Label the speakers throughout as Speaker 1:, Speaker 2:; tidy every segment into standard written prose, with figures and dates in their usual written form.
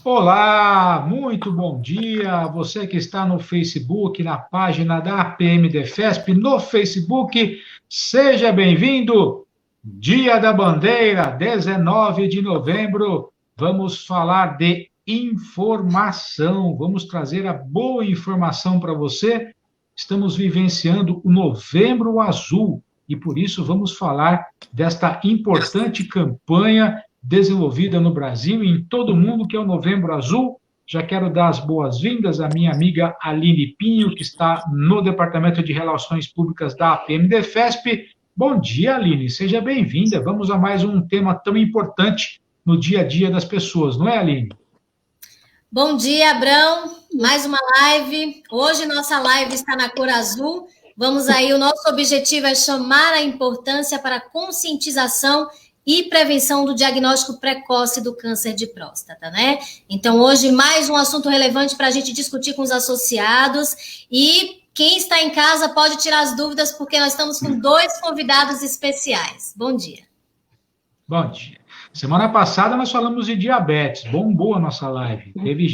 Speaker 1: Olá, muito bom dia. Você que está no Facebook, na página da APMDFESP, no Facebook, seja bem-vindo. Dia da Bandeira, 19 de novembro. Vamos falar de informação. Vamos trazer a boa informação para você. Estamos vivenciando o Novembro Azul e por isso vamos falar desta importante campanha desenvolvida no Brasil e em todo o mundo, que é o Novembro Azul. Já quero dar as boas-vindas à minha amiga Aline Pinho, que está no Departamento de Relações Públicas da APMDFESP. Bom dia, Aline, seja bem-vinda. Vamos a mais um tema tão importante no dia a dia das pessoas, não é, Aline?
Speaker 2: Bom dia, Abrão. Mais uma live. Hoje nossa live está na cor azul. Vamos aí, o nosso objetivo é chamar a importância para a conscientização e prevenção do diagnóstico precoce do câncer de próstata, né? Então, hoje, mais um assunto relevante para a gente discutir com os associados. E quem está em casa pode tirar as dúvidas, porque nós estamos com 2 convidados especiais. Bom dia.
Speaker 1: Bom dia. Semana passada nós falamos de diabetes, bombou a nossa live. Tem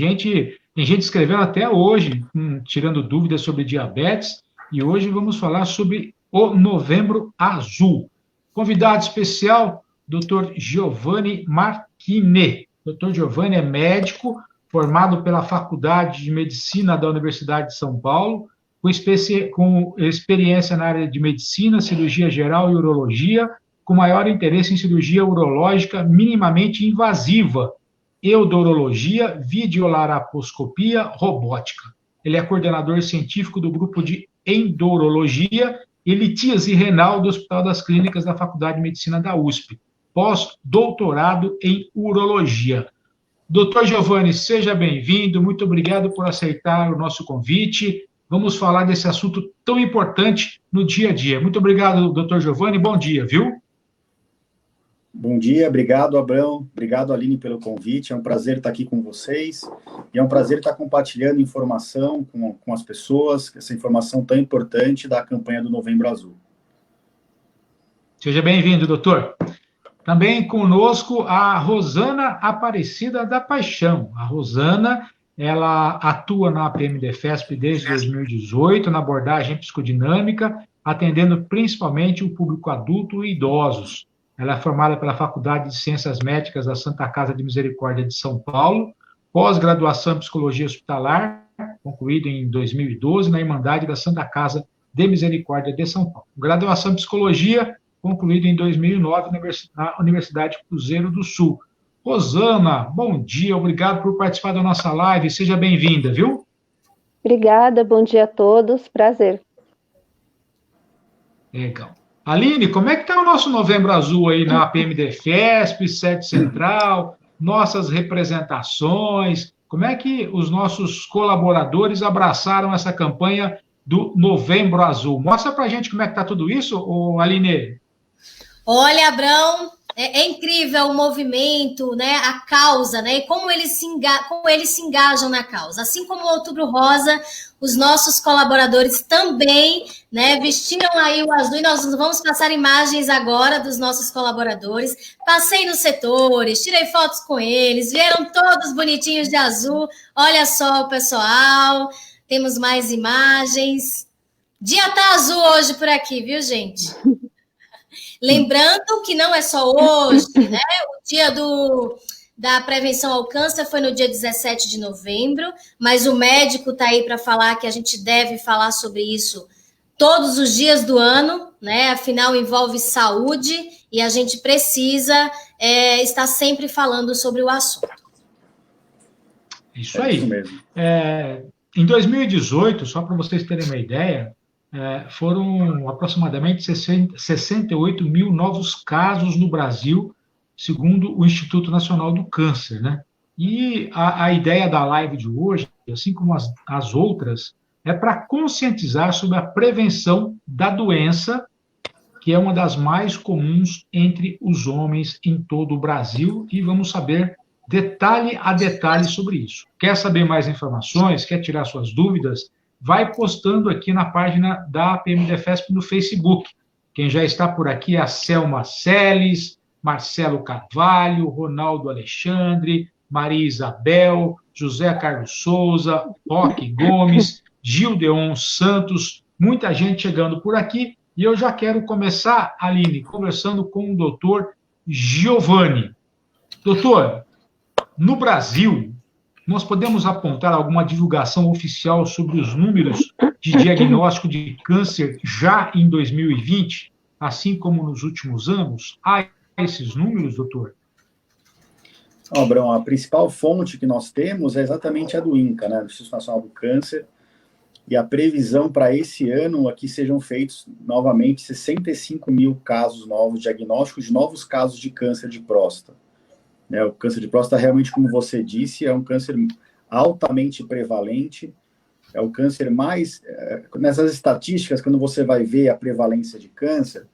Speaker 1: gente escrevendo até hoje, tirando dúvidas sobre diabetes, e hoje vamos falar sobre o Novembro Azul. Convidado especial, Dr. Giovanni Marchini. Dr. Giovanni é médico, formado pela Faculdade de Medicina da Universidade de São Paulo, com experiência na área de medicina, cirurgia geral e urologia, com maior interesse em cirurgia urológica minimamente invasiva, eudorologia, videolaraposcopia, robótica. Ele é coordenador científico do grupo de endurologia e litíase renal do Hospital das Clínicas da Faculdade de Medicina da USP, pós-doutorado em urologia. Doutor Giovanni, seja bem-vindo, muito obrigado por aceitar o nosso convite. Vamos falar desse assunto tão importante no dia a dia. Muito obrigado, doutor Giovanni, bom dia, viu?
Speaker 3: Bom dia, obrigado, Abrão, obrigado, Aline, pelo convite, é um prazer estar aqui com vocês, e é um prazer estar compartilhando informação com as pessoas, essa informação tão importante da campanha do Novembro Azul.
Speaker 1: Seja bem-vindo, doutor. Também conosco a Rosana Aparecida da Paixão. A Rosana, ela atua na APMDFESP desde 2018, na abordagem psicodinâmica, atendendo principalmente o público adulto e idosos. Ela é formada pela Faculdade de Ciências Médicas da Santa Casa de Misericórdia de São Paulo, pós-graduação em Psicologia Hospitalar, concluída em 2012, na Irmandade da Santa Casa de Misericórdia de São Paulo. Graduação em Psicologia, concluída em 2009 na Universidade Cruzeiro do Sul. Rosana, bom dia, obrigado por participar da nossa live, seja bem-vinda, viu?
Speaker 4: Obrigada, bom dia a todos, prazer.
Speaker 1: Legal. Aline, como é que está o nosso Novembro Azul aí na APMDFESP, sede central, nossas representações, como é que os nossos colaboradores abraçaram essa campanha do Novembro Azul? Mostra pra gente como é que está tudo isso, Aline.
Speaker 2: Olha, Abrão, é incrível o movimento, né, a causa, né, e como eles se engajam na causa. Assim como o Outubro Rosa, os nossos colaboradores também, né, vestiram aí o azul, e nós vamos passar imagens agora dos nossos colaboradores. Passei nos setores, tirei fotos com eles, vieram todos bonitinhos de azul. Olha só o pessoal, temos mais imagens. Dia tá azul hoje por aqui, viu, gente? Lembrando que não é só hoje, né? O dia da prevenção ao câncer foi no dia 17 de novembro, mas o médico está aí para falar que a gente deve falar sobre isso todos os dias do ano, né? Afinal, envolve saúde e a gente precisa estar sempre falando sobre o assunto.
Speaker 1: Isso aí. Isso mesmo. Em 2018, só para vocês terem uma ideia, foram aproximadamente 68 mil novos casos no Brasil, segundo o Instituto Nacional do Câncer, né? E a ideia da live de hoje, assim como as outras, é para conscientizar sobre a prevenção da doença, que é uma das mais comuns entre os homens em todo o Brasil, e vamos saber detalhe a detalhe sobre isso. Quer saber mais informações? Quer tirar suas dúvidas? Vai postando aqui na página da APMDFESP no Facebook. Quem já está por aqui é a Selma Celes, Marcelo Carvalho, Ronaldo Alexandre, Maria Isabel, José Carlos Souza, Roque Gomes, Gildeon Santos, muita gente chegando por aqui. E eu já quero começar, Aline, conversando com o doutor Giovanni. Doutor, no Brasil, nós podemos apontar alguma divulgação oficial sobre os números de diagnóstico de câncer já em 2020, assim como nos últimos anos? Há esses números, doutor?
Speaker 3: Abrão, a principal fonte que nós temos é exatamente a do INCA, né, do Instituto Nacional do Câncer, e a previsão para esse ano é que sejam feitos novamente 65 mil casos novos, diagnósticos de novos casos de câncer de próstata. Né, o câncer de próstata, realmente, como você disse, é um câncer altamente prevalente, é o câncer mais... nessas estatísticas, quando você vai ver a prevalência de câncer,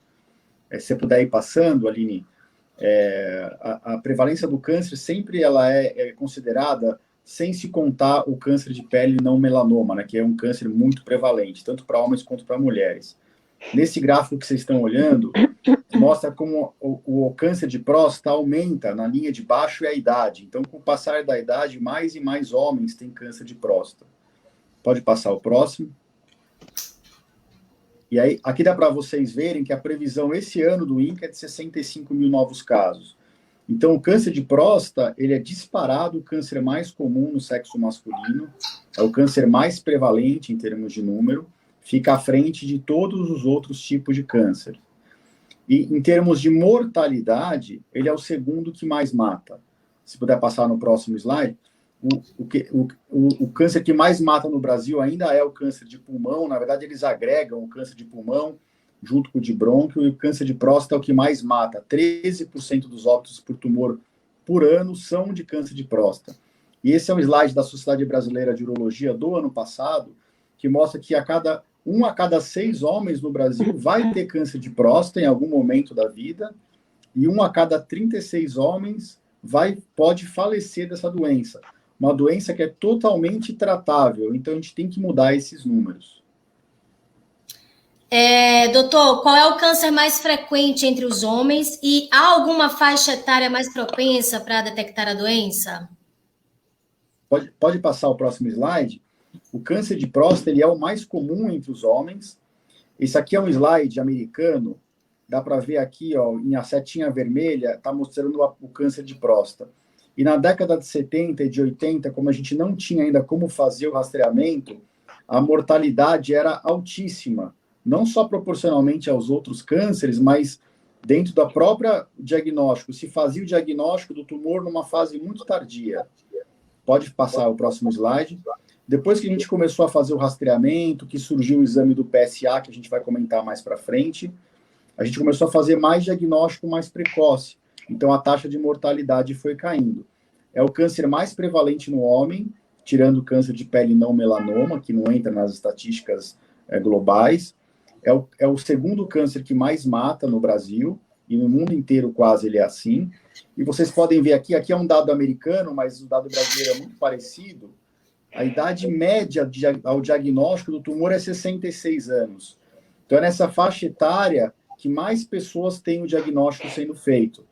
Speaker 3: se você puder ir passando, Aline, a prevalência do câncer sempre ela é considerada sem se contar o câncer de pele não melanoma, né, que é um câncer muito prevalente, tanto para homens quanto para mulheres. Nesse gráfico que vocês estão olhando, mostra como o câncer de próstata aumenta na linha de baixo e a idade. Então, com o passar da idade, mais e mais homens têm câncer de próstata. Pode passar o próximo. E aí, aqui dá para vocês verem que a previsão esse ano do INCA é de 65 mil novos casos. Então, o câncer de próstata, ele é disparado o câncer mais comum no sexo masculino, é o câncer mais prevalente em termos de número, fica à frente de todos os outros tipos de câncer. E, em termos de mortalidade, ele é o segundo que mais mata. Se puder passar no próximo slide, o câncer que mais mata no Brasil ainda é o câncer de pulmão. Na verdade, eles agregam o câncer de pulmão junto com o de brônquio, e o câncer de próstata é o que mais mata. 13% dos óbitos por tumor por ano são de câncer de próstata. E esse é um slide da Sociedade Brasileira de Urologia do ano passado, que mostra que um a cada 6 homens no Brasil vai ter câncer de próstata em algum momento da vida, e 1 a cada 36 homens pode falecer dessa doença. Uma doença que é totalmente tratável, então a gente tem que mudar esses números.
Speaker 2: Doutor, qual é o câncer mais frequente entre os homens e há alguma faixa etária mais propensa para detectar a doença?
Speaker 3: Pode passar o próximo slide. O câncer de próstata ele é o mais comum entre os homens. Esse aqui é um slide americano. Dá para ver aqui, ó, em a setinha vermelha, está mostrando o câncer de próstata. E na década de 70 e de 80, como a gente não tinha ainda como fazer o rastreamento, a mortalidade era altíssima. Não só proporcionalmente aos outros cânceres, mas dentro da própria diagnóstico. Se fazia o diagnóstico do tumor numa fase muito tardia. Pode passar o próximo slide. Depois que a gente começou a fazer o rastreamento, que surgiu o exame do PSA, que a gente vai comentar mais para frente, a gente começou a fazer mais diagnóstico mais precoce. Então, a taxa de mortalidade foi caindo. É o câncer mais prevalente no homem, tirando o câncer de pele não melanoma, que não entra nas estatísticas globais. É o segundo câncer que mais mata no Brasil, e no mundo inteiro quase ele é assim. E vocês podem ver aqui é um dado americano, mas o dado brasileiro é muito parecido. A idade média ao diagnóstico do tumor é 66 anos. Então, é nessa faixa etária que mais pessoas têm o diagnóstico sendo feito.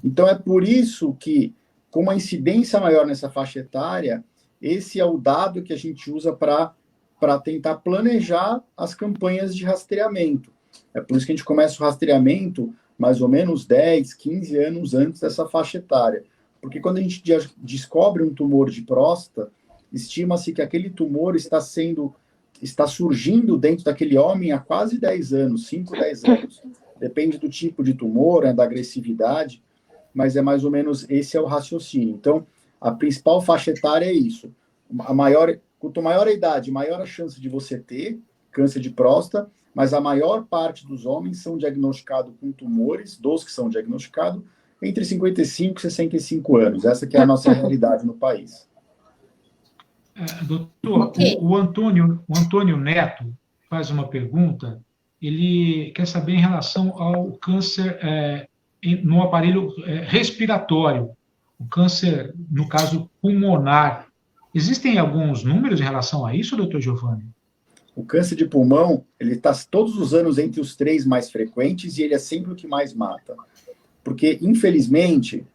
Speaker 3: Então, é por isso que, com uma incidência maior nessa faixa etária, esse é o dado que a gente usa para tentar planejar as campanhas de rastreamento. É por isso que a gente começa o rastreamento mais ou menos 10, 15 anos antes dessa faixa etária. Porque quando a gente descobre um tumor de próstata, estima-se que aquele tumor está surgindo dentro daquele homem há quase 10 anos, 5, 10 anos. Depende do tipo de tumor, da agressividade, mas é mais ou menos esse é o raciocínio. Então, a principal faixa etária é isso. Quanto maior a idade, maior a chance de você ter câncer de próstata, mas a maior parte dos homens são diagnosticados com tumores, dos que são diagnosticados, entre 55 e 65 anos. Essa que é a nossa realidade no país.
Speaker 1: Doutor, o Antônio Neto faz uma pergunta. Ele quer saber em relação ao câncer no aparelho respiratório, o câncer, no caso, pulmonar. Existem alguns números em relação a isso, doutor Giovanni?
Speaker 3: O câncer de pulmão, ele está todos os anos entre os 3 mais frequentes e ele é sempre o que mais mata. Porque, infelizmente,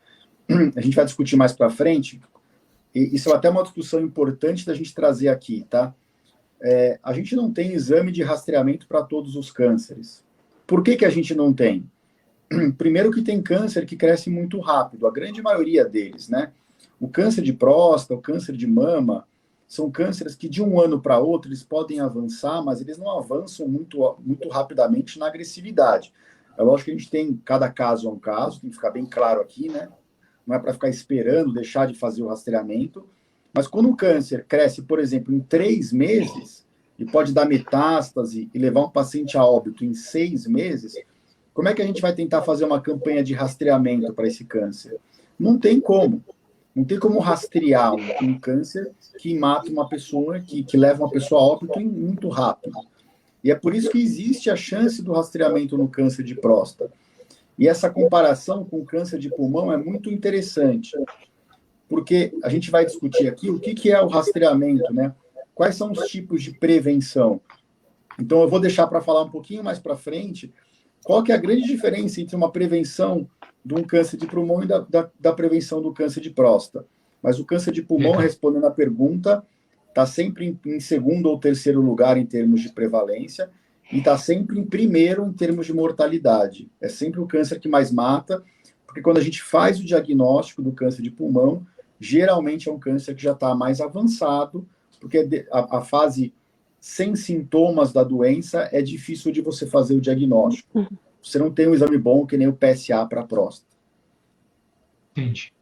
Speaker 3: a gente vai discutir mais para frente, e isso é até uma discussão importante da gente trazer aqui, tá? A gente não tem exame de rastreamento para todos os cânceres. Por que a gente não tem? Primeiro que tem câncer que cresce muito rápido, a grande maioria deles, né? O câncer de próstata, o câncer de mama, são cânceres que de um ano para outro eles podem avançar, mas eles não avançam muito rapidamente na agressividade. É lógico que a gente tem, cada caso é um caso, tem que ficar bem claro aqui, né? Não é para ficar esperando, deixar de fazer o rastreamento. Mas quando o câncer cresce, por exemplo, em 3 meses, e pode dar metástase e levar um paciente a óbito em 6 meses, como é que a gente vai tentar fazer uma campanha de rastreamento para esse câncer? Não tem como. Não tem como rastrear um câncer que mata uma pessoa, que leva uma pessoa a óbito muito rápido. E é por isso que existe a chance do rastreamento no câncer de próstata. E essa comparação com o câncer de pulmão é muito interessante, porque a gente vai discutir aqui o que é o rastreamento, né? Quais são os tipos de prevenção. Então, eu vou deixar para falar um pouquinho mais para frente qual que é a grande diferença entre uma prevenção de um câncer de pulmão e da prevenção do câncer de próstata. Mas o câncer de pulmão, respondendo à pergunta, está sempre em segundo ou terceiro lugar em termos de prevalência e está sempre em primeiro em termos de mortalidade. É sempre o câncer que mais mata, porque quando a gente faz o diagnóstico do câncer de pulmão, geralmente é um câncer que já está mais avançado, porque a fase sem sintomas da doença é difícil de você fazer o diagnóstico. Você não tem um exame bom que nem o PSA para a próstata.
Speaker 1: Entendi.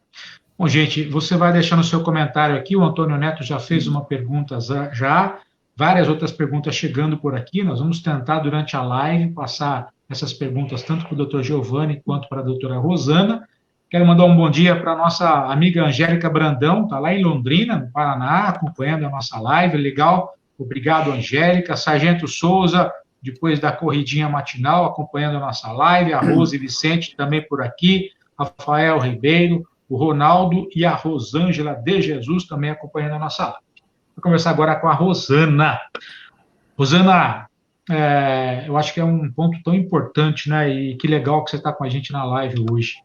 Speaker 1: Bom, gente, você vai deixando o seu comentário aqui, o Antônio Neto já fez uma pergunta já, várias outras perguntas chegando por aqui, nós vamos tentar durante a live passar essas perguntas tanto para o Dr. Giovanni quanto para a doutora Rosana. Quero mandar um bom dia para a nossa amiga Angélica Brandão, está lá em Londrina, no Paraná, acompanhando a nossa live, legal, obrigado, Angélica. Sargento Souza, depois da corridinha matinal, acompanhando a nossa live, a Rose Vicente também por aqui, Rafael Ribeiro, o Ronaldo e a Rosângela de Jesus também acompanhando a nossa live. Vou conversar agora com a Rosana. Rosana, eu acho que é um ponto tão importante, né? E que legal que você está com a gente na live hoje.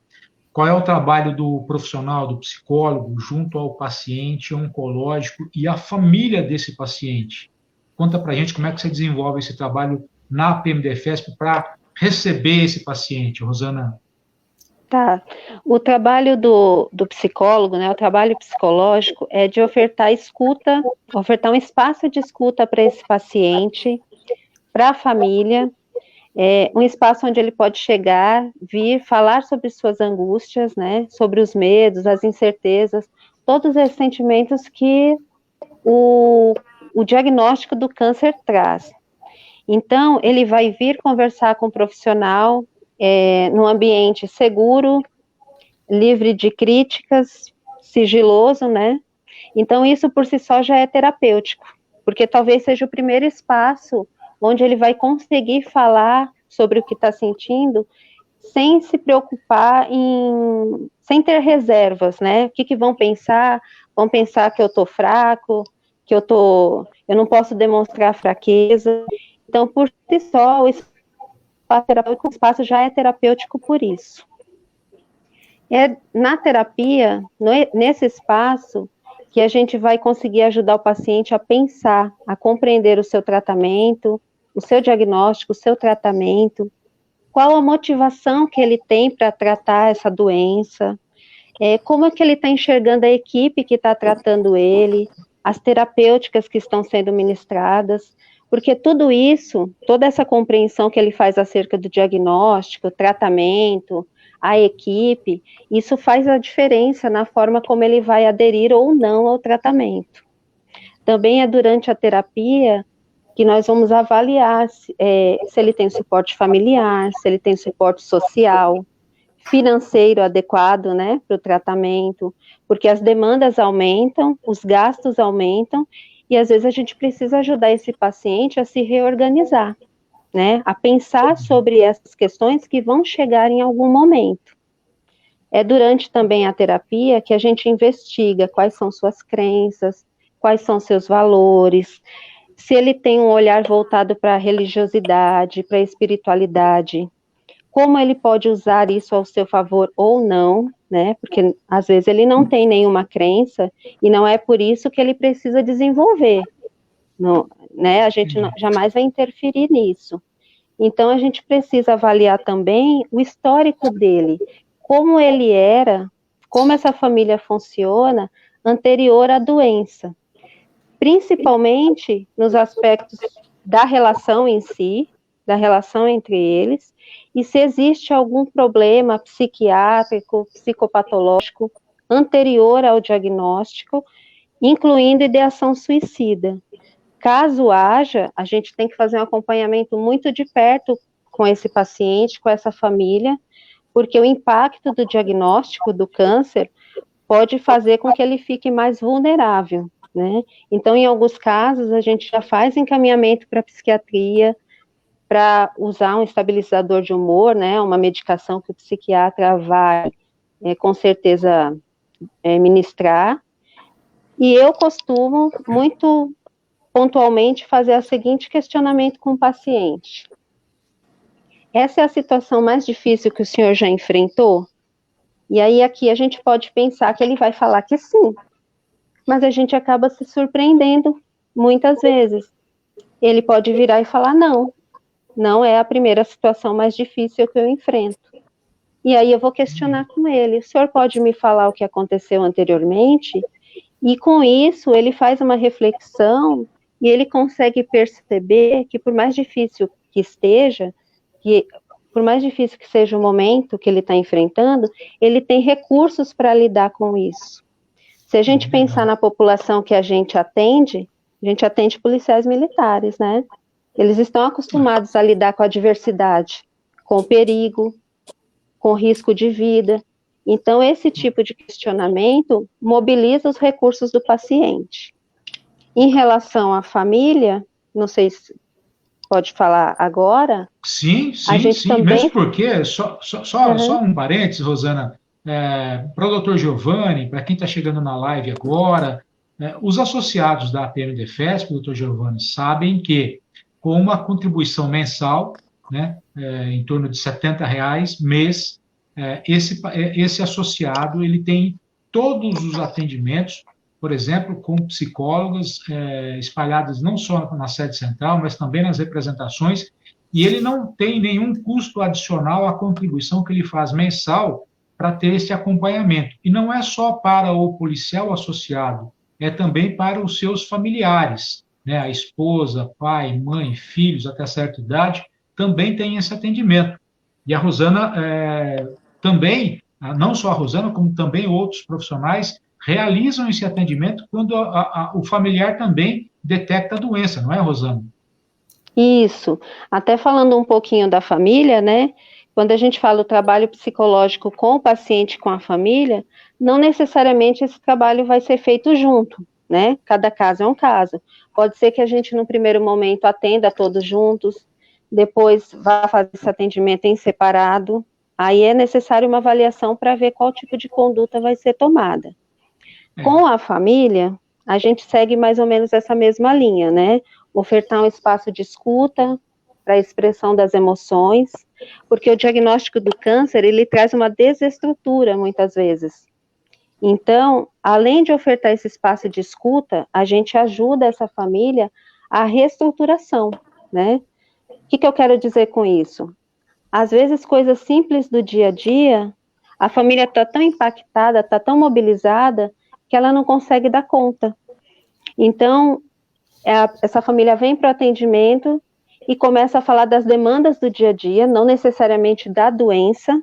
Speaker 1: Qual é o trabalho do profissional, do psicólogo, junto ao paciente oncológico e à família desse paciente? Conta para a gente como é que você desenvolve esse trabalho na PMDFESP para receber esse paciente, Rosana.
Speaker 4: Tá. O trabalho do psicólogo, né, o trabalho psicológico é de ofertar escuta, ofertar um espaço de escuta para esse paciente, para a família, um espaço onde ele pode chegar, vir, falar sobre suas angústias, né, sobre os medos, as incertezas, todos esses sentimentos que o diagnóstico do câncer traz. Então, ele vai vir conversar com o profissional num ambiente seguro, livre de críticas, sigiloso, né? Então, isso por si só já é terapêutico, porque talvez seja o primeiro espaço onde ele vai conseguir falar sobre o que está sentindo, sem se preocupar sem ter reservas, né? O que vão pensar? Vão pensar que eu estou fraco, que eu não posso demonstrar fraqueza. Então, por si só, o espaço já é terapêutico por isso. Na terapia, nesse espaço, que a gente vai conseguir ajudar o paciente a pensar, a compreender o seu tratamento, o seu diagnóstico, o seu tratamento, qual a motivação que ele tem para tratar essa doença, como é que ele está enxergando a equipe que está tratando ele, as terapêuticas que estão sendo ministradas, porque tudo isso, toda essa compreensão que ele faz acerca do diagnóstico, tratamento, a equipe, isso faz a diferença na forma como ele vai aderir ou não ao tratamento. Também é durante a terapia que nós vamos avaliar se ele tem suporte familiar, se ele tem suporte social, financeiro adequado, né, para o tratamento, porque as demandas aumentam, os gastos aumentam, e às vezes a gente precisa ajudar esse paciente a se reorganizar, né, a pensar sobre essas questões que vão chegar em algum momento. É durante também a terapia que a gente investiga quais são suas crenças, quais são seus valores, se ele tem um olhar voltado para a religiosidade, para a espiritualidade, como ele pode usar isso ao seu favor ou não, né? Porque às vezes ele não tem nenhuma crença e não é por isso que ele precisa desenvolver, não, né? A gente jamais vai interferir nisso. Então a gente precisa avaliar também o histórico dele, como ele era, como essa família funciona anterior à doença, principalmente nos aspectos da relação em si, da relação entre eles, e se existe algum problema psiquiátrico, psicopatológico anterior ao diagnóstico, incluindo ideação suicida. Caso haja, a gente tem que fazer um acompanhamento muito de perto com esse paciente, com essa família, porque o impacto do diagnóstico do câncer pode fazer com que ele fique mais vulnerável, né? Então, em alguns casos, a gente já faz encaminhamento para psiquiatria, para usar um estabilizador de humor, né? Uma medicação que o psiquiatra vai, com certeza, ministrar. E eu costumo, muito pontualmente, fazer o seguinte questionamento com o paciente. Essa é a situação mais difícil que o senhor já enfrentou? E aí aqui a gente pode pensar que ele vai falar que sim, mas a gente acaba se surpreendendo muitas vezes. Ele pode virar e falar não, não é a primeira situação mais difícil que eu enfrento. E aí eu vou questionar com ele, o senhor pode me falar o que aconteceu anteriormente? E com isso ele faz uma reflexão e ele consegue perceber que por mais difícil que esteja, que por mais difícil que seja o momento que ele está enfrentando, ele tem recursos para lidar com isso. Se a gente pensar na população que a gente atende policiais militares, né? Eles estão acostumados a lidar com a adversidade, com o perigo, com o risco de vida. Então, esse tipo de questionamento mobiliza os recursos do paciente. Em relação à família, não sei se pode falar agora.
Speaker 1: Sim,
Speaker 4: também...
Speaker 1: mesmo porque, só um parênteses, Rosana, para o Dr. Giovanni, para quem está chegando na live agora, os associados da APM-DEFESP, Dr. Giovanni, sabem que com uma contribuição mensal, né, em torno de R$70 mês, esse associado ele tem todos os atendimentos, por exemplo, com psicólogas espalhadas não só na sede central, mas também nas representações, e ele não tem nenhum custo adicional à contribuição que ele faz mensal para ter esse acompanhamento. E não é só para o policial associado, é também para os seus familiares, né? A esposa, pai, mãe, filhos, até certa idade, também tem esse atendimento. E a Rosana também, não só a Rosana, como também outros profissionais, realizam esse atendimento quando o familiar também detecta a doença, não é, Rosana?
Speaker 4: Isso. Até falando um pouquinho da família, né? Quando a gente fala o trabalho psicológico com o paciente, com a família, não necessariamente esse trabalho vai ser feito junto, né? Cada caso é um caso. Pode ser que a gente, no primeiro momento, atenda todos juntos, depois vá fazer esse atendimento em separado. Aí é necessário uma avaliação para ver qual tipo de conduta vai ser tomada. Com a família, a gente segue mais ou menos essa mesma linha, né? Ofertar um espaço de escuta para a expressão das emoções, porque o diagnóstico do câncer, ele traz uma desestrutura, muitas vezes. Então, além de ofertar esse espaço de escuta, a gente ajuda essa família à reestruturação, né? O que eu quero dizer com isso? Às vezes, coisas simples do dia a dia, a família está tão impactada, está tão mobilizada, que ela não consegue dar conta. Então, essa família vem para o atendimento e começa a falar das demandas do dia a dia, não necessariamente da doença,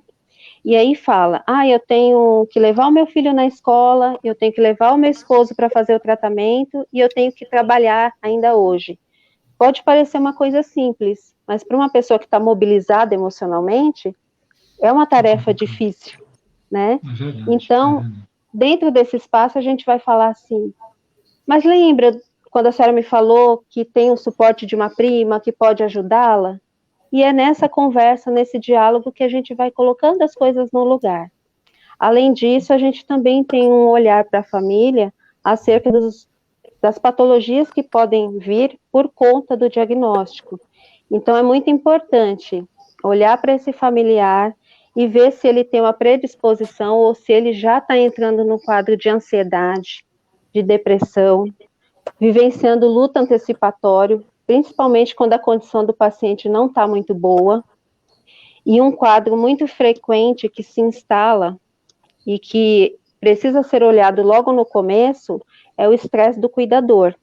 Speaker 4: e aí fala, eu tenho que levar o meu filho na escola, eu tenho que levar o meu esposo para fazer o tratamento, e eu tenho que trabalhar ainda hoje. Pode parecer uma coisa simples, mas para uma pessoa que está mobilizada emocionalmente, é uma tarefa difícil, né?
Speaker 1: É verdade,
Speaker 4: então, dentro desse espaço, a gente vai falar assim, mas lembra quando a senhora me falou que tem o suporte de uma prima que pode ajudá-la? E é nessa conversa, nesse diálogo, que a gente vai colocando as coisas no lugar. Além disso, a gente também tem um olhar para a família acerca das patologias que podem vir por conta do diagnóstico. Então, é muito importante olhar para esse familiar e ver se ele tem uma predisposição ou se ele já está entrando no quadro de ansiedade, de depressão, vivenciando luto antecipatório, principalmente quando a condição do paciente não está muito boa, e um quadro muito frequente que se instala e que precisa ser olhado logo no começo é o estresse do cuidador,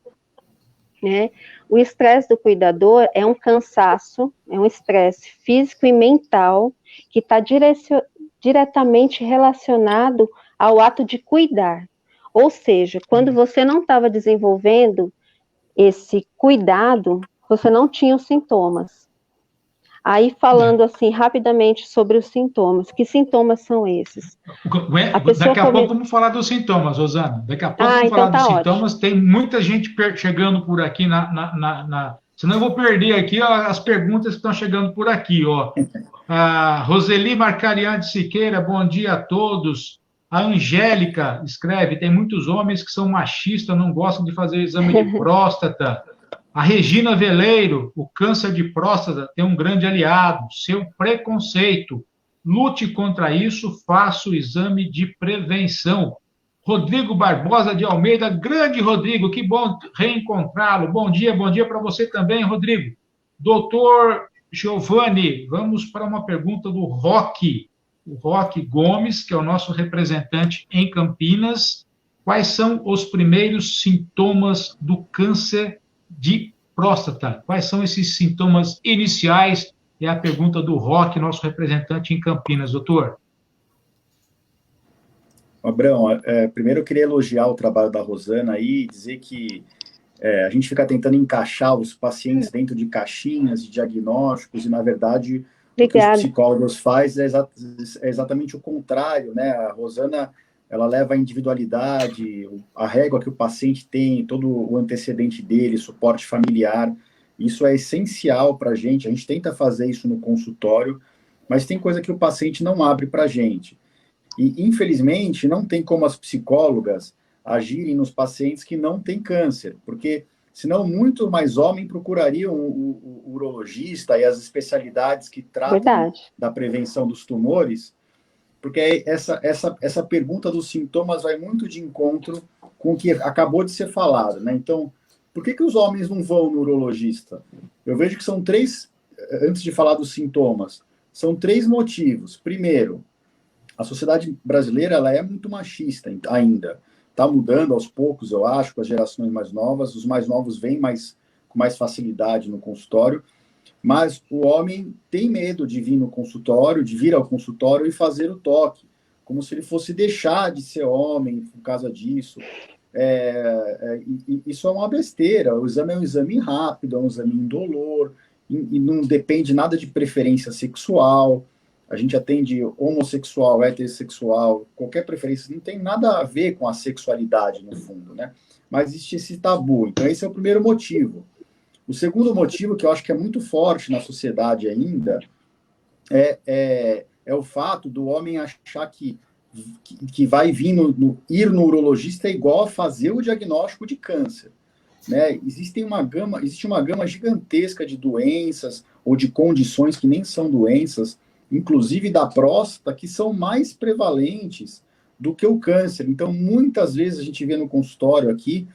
Speaker 4: né? O estresse do cuidador é um cansaço, é um estresse físico e mental que está diretamente relacionado ao ato de cuidar. Ou seja, quando você não estava desenvolvendo esse cuidado, você não tinha os sintomas. Aí, falando assim, rapidamente sobre os sintomas. Que sintomas são esses?
Speaker 1: Daqui a pouco vamos falar dos sintomas, Rosana. Daqui a pouco vamos falar dos sintomas. Ótimo. Tem muita gente chegando por aqui senão eu vou perder aqui as perguntas que estão chegando por aqui, ó. A Roseli Marcarian de Siqueira, bom dia a todos. A Angélica escreve, tem muitos homens que são machistas, não gostam de fazer exame de próstata. A Regina Veleiro, o câncer de próstata tem um grande aliado, seu preconceito. Lute contra isso, faça o exame de prevenção. Rodrigo Barbosa de Almeida, grande Rodrigo, que bom reencontrá-lo. Bom dia para você também, Rodrigo. Doutor Giovanni, vamos para uma pergunta do Roque. O Roque Gomes, que é o nosso representante em Campinas. Quais são os primeiros sintomas do câncer de próstata? Quais são esses sintomas iniciais? É a pergunta do Roque, nosso representante em Campinas, doutor.
Speaker 3: Abrão, primeiro eu queria elogiar o trabalho da Rosana aí e dizer que a gente fica tentando encaixar os pacientes dentro de caixinhas de diagnósticos e, na verdade, o que os psicólogos fazem é exatamente o contrário, né? A Rosana, ela leva a individualidade, a régua que o paciente tem, todo o antecedente dele, suporte familiar. Isso é essencial para a gente tenta fazer isso no consultório, mas tem coisa que o paciente não abre para a gente. E, infelizmente, não tem como as psicólogas agirem nos pacientes que não têm câncer, porque senão muito mais homens procurariam o urologista e as especialidades que tratam da prevenção dos tumores, porque essa pergunta dos sintomas vai muito de encontro com o que acabou de ser falado, né? Então, por que os homens não vão no urologista? Eu vejo que são três, antes de falar dos sintomas, são três motivos. Primeiro, a sociedade brasileira ela é muito machista ainda. Está mudando aos poucos, eu acho, com as gerações mais novas. Os mais novos vêm com mais facilidade no consultório, mas o homem tem medo de vir no consultório, de vir ao consultório e fazer o toque, como se ele fosse deixar de ser homem por causa disso. Isso é uma besteira. O exame é um exame rápido, é um exame indolor, e não depende nada de preferência sexual. A gente atende homossexual, heterossexual, qualquer preferência, não tem nada a ver com a sexualidade, no fundo, né? Mas existe esse tabu. Então, esse é o primeiro motivo. O segundo motivo, que eu acho que é muito forte na sociedade ainda, é o fato do homem achar que vai vir ir no urologista é igual a fazer o diagnóstico de câncer, né? Existe uma gama gigantesca de doenças ou de condições que nem são doenças, inclusive da próstata, que são mais prevalentes do que o câncer. Então, muitas vezes a gente vê no consultório aqui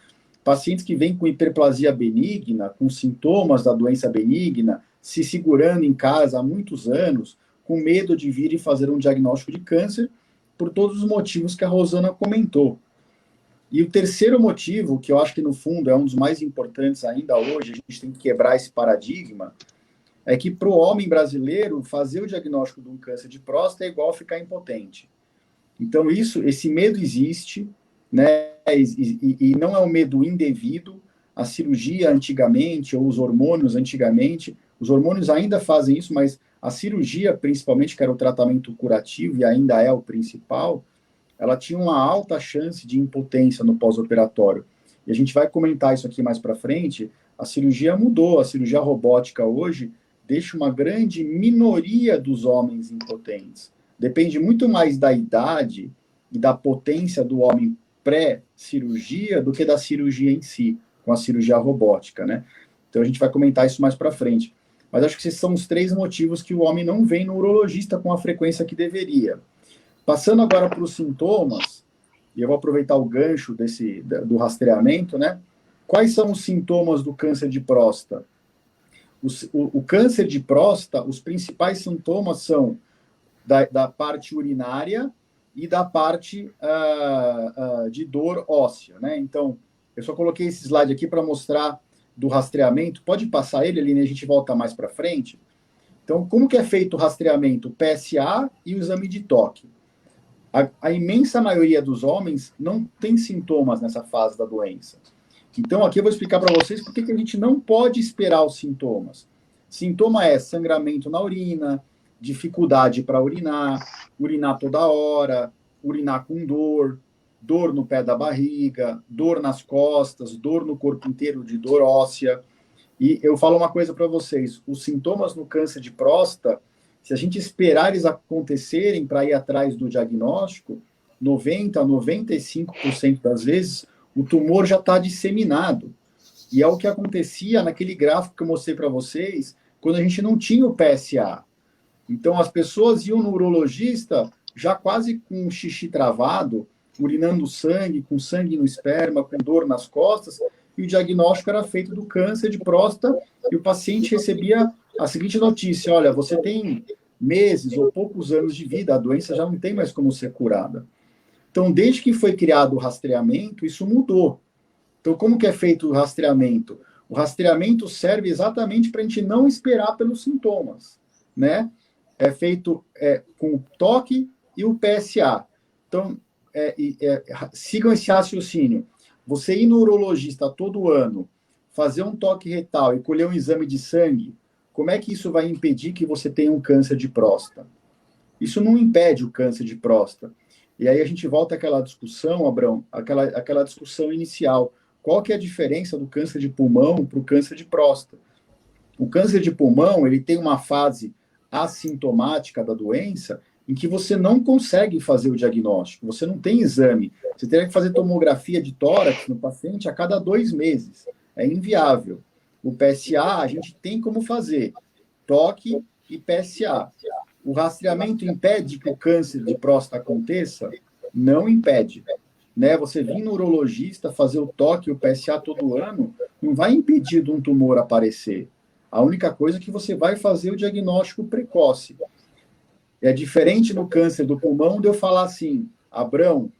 Speaker 3: pacientes que vêm com hiperplasia benigna, com sintomas da doença benigna, se segurando em casa há muitos anos, com medo de vir e fazer um diagnóstico de câncer, por todos os motivos que a Rosana comentou. E o terceiro motivo, que eu acho que no fundo é um dos mais importantes ainda hoje, a gente tem que quebrar esse paradigma, é que para o homem brasileiro, fazer o diagnóstico de um câncer de próstata é igual ficar impotente. Então, esse medo existe, né? E não é um medo indevido. A cirurgia antigamente, ou os hormônios antigamente, os hormônios ainda fazem isso, mas a cirurgia, principalmente, que era o tratamento curativo, e ainda é o principal, ela tinha uma alta chance de impotência no pós-operatório. E a gente vai comentar isso aqui mais para frente. A cirurgia mudou, a cirurgia robótica hoje deixa uma grande minoria dos homens impotentes. Depende muito mais da idade e da potência do homem pré-cirurgia do que da cirurgia em si, com a cirurgia robótica, né? Então a gente vai comentar isso mais para frente. Mas acho que esses são os 3 motivos que o homem não vem no urologista com a frequência que deveria. Passando agora para os sintomas, e eu vou aproveitar o gancho do rastreamento, né? Quais são os sintomas do câncer de próstata? O câncer de próstata, os principais sintomas são da parte urinária e da parte de dor óssea, né? Então, eu só coloquei esse slide aqui para mostrar do rastreamento. Pode passar ele, Aline, a gente volta mais para frente. Então, como que é feito o rastreamento? O PSA e o exame de toque. A imensa maioria dos homens não tem sintomas nessa fase da doença. Então, aqui eu vou explicar para vocês por que a gente não pode esperar os sintomas. Sintoma é sangramento na urina, dificuldade para urinar toda hora, urinar com dor no pé da barriga, dor nas costas, dor no corpo inteiro, de dor óssea. E eu falo uma coisa para vocês, os sintomas no câncer de próstata, se a gente esperar eles acontecerem para ir atrás do diagnóstico, 90% a 95% das vezes, o tumor já está disseminado. E é o que acontecia naquele gráfico que eu mostrei para vocês, quando a gente não tinha o PSA. Então, as pessoas iam no urologista já quase com o xixi travado, urinando sangue, com sangue no esperma, com dor nas costas, e o diagnóstico era feito do câncer de próstata, e o paciente recebia a seguinte notícia: olha, você tem meses ou poucos anos de vida, a doença já não tem mais como ser curada. Então, desde que foi criado o rastreamento, isso mudou. Então, como que é feito o rastreamento? O rastreamento serve exatamente para a gente não esperar pelos sintomas, né? É feito com o toque e o PSA. Então, sigam esse raciocínio. Você ir no urologista todo ano, fazer um toque retal e colher um exame de sangue, como é que isso vai impedir que você tenha um câncer de próstata? Isso não impede o câncer de próstata. E aí a gente volta àquela discussão, Abrão, aquela discussão inicial. Qual que é a diferença do câncer de pulmão para o câncer de próstata? O câncer de pulmão, ele tem uma fase assintomática da doença em que você não consegue fazer o diagnóstico, você não tem exame. Você teria que fazer tomografia de tórax no paciente a cada 2 meses. É inviável. O PSA, a gente tem como fazer. Toque e PSA. O rastreamento impede que o câncer de próstata aconteça? Não impede. Né? Você vir no urologista, fazer o toque e o PSA todo ano, não vai impedir de um tumor aparecer. A única coisa é que você vai fazer o diagnóstico precoce. É diferente no câncer do pulmão de eu falar assim: Abrão,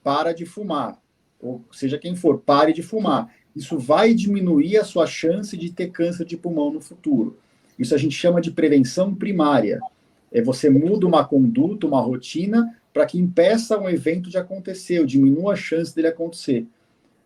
Speaker 3: para de fumar. Ou seja quem for, pare de fumar. Isso vai diminuir a sua chance de ter câncer de pulmão no futuro. Isso a gente chama de prevenção primária. Você muda uma conduta, uma rotina, para que impeça um evento de acontecer, ou diminua a chance dele acontecer.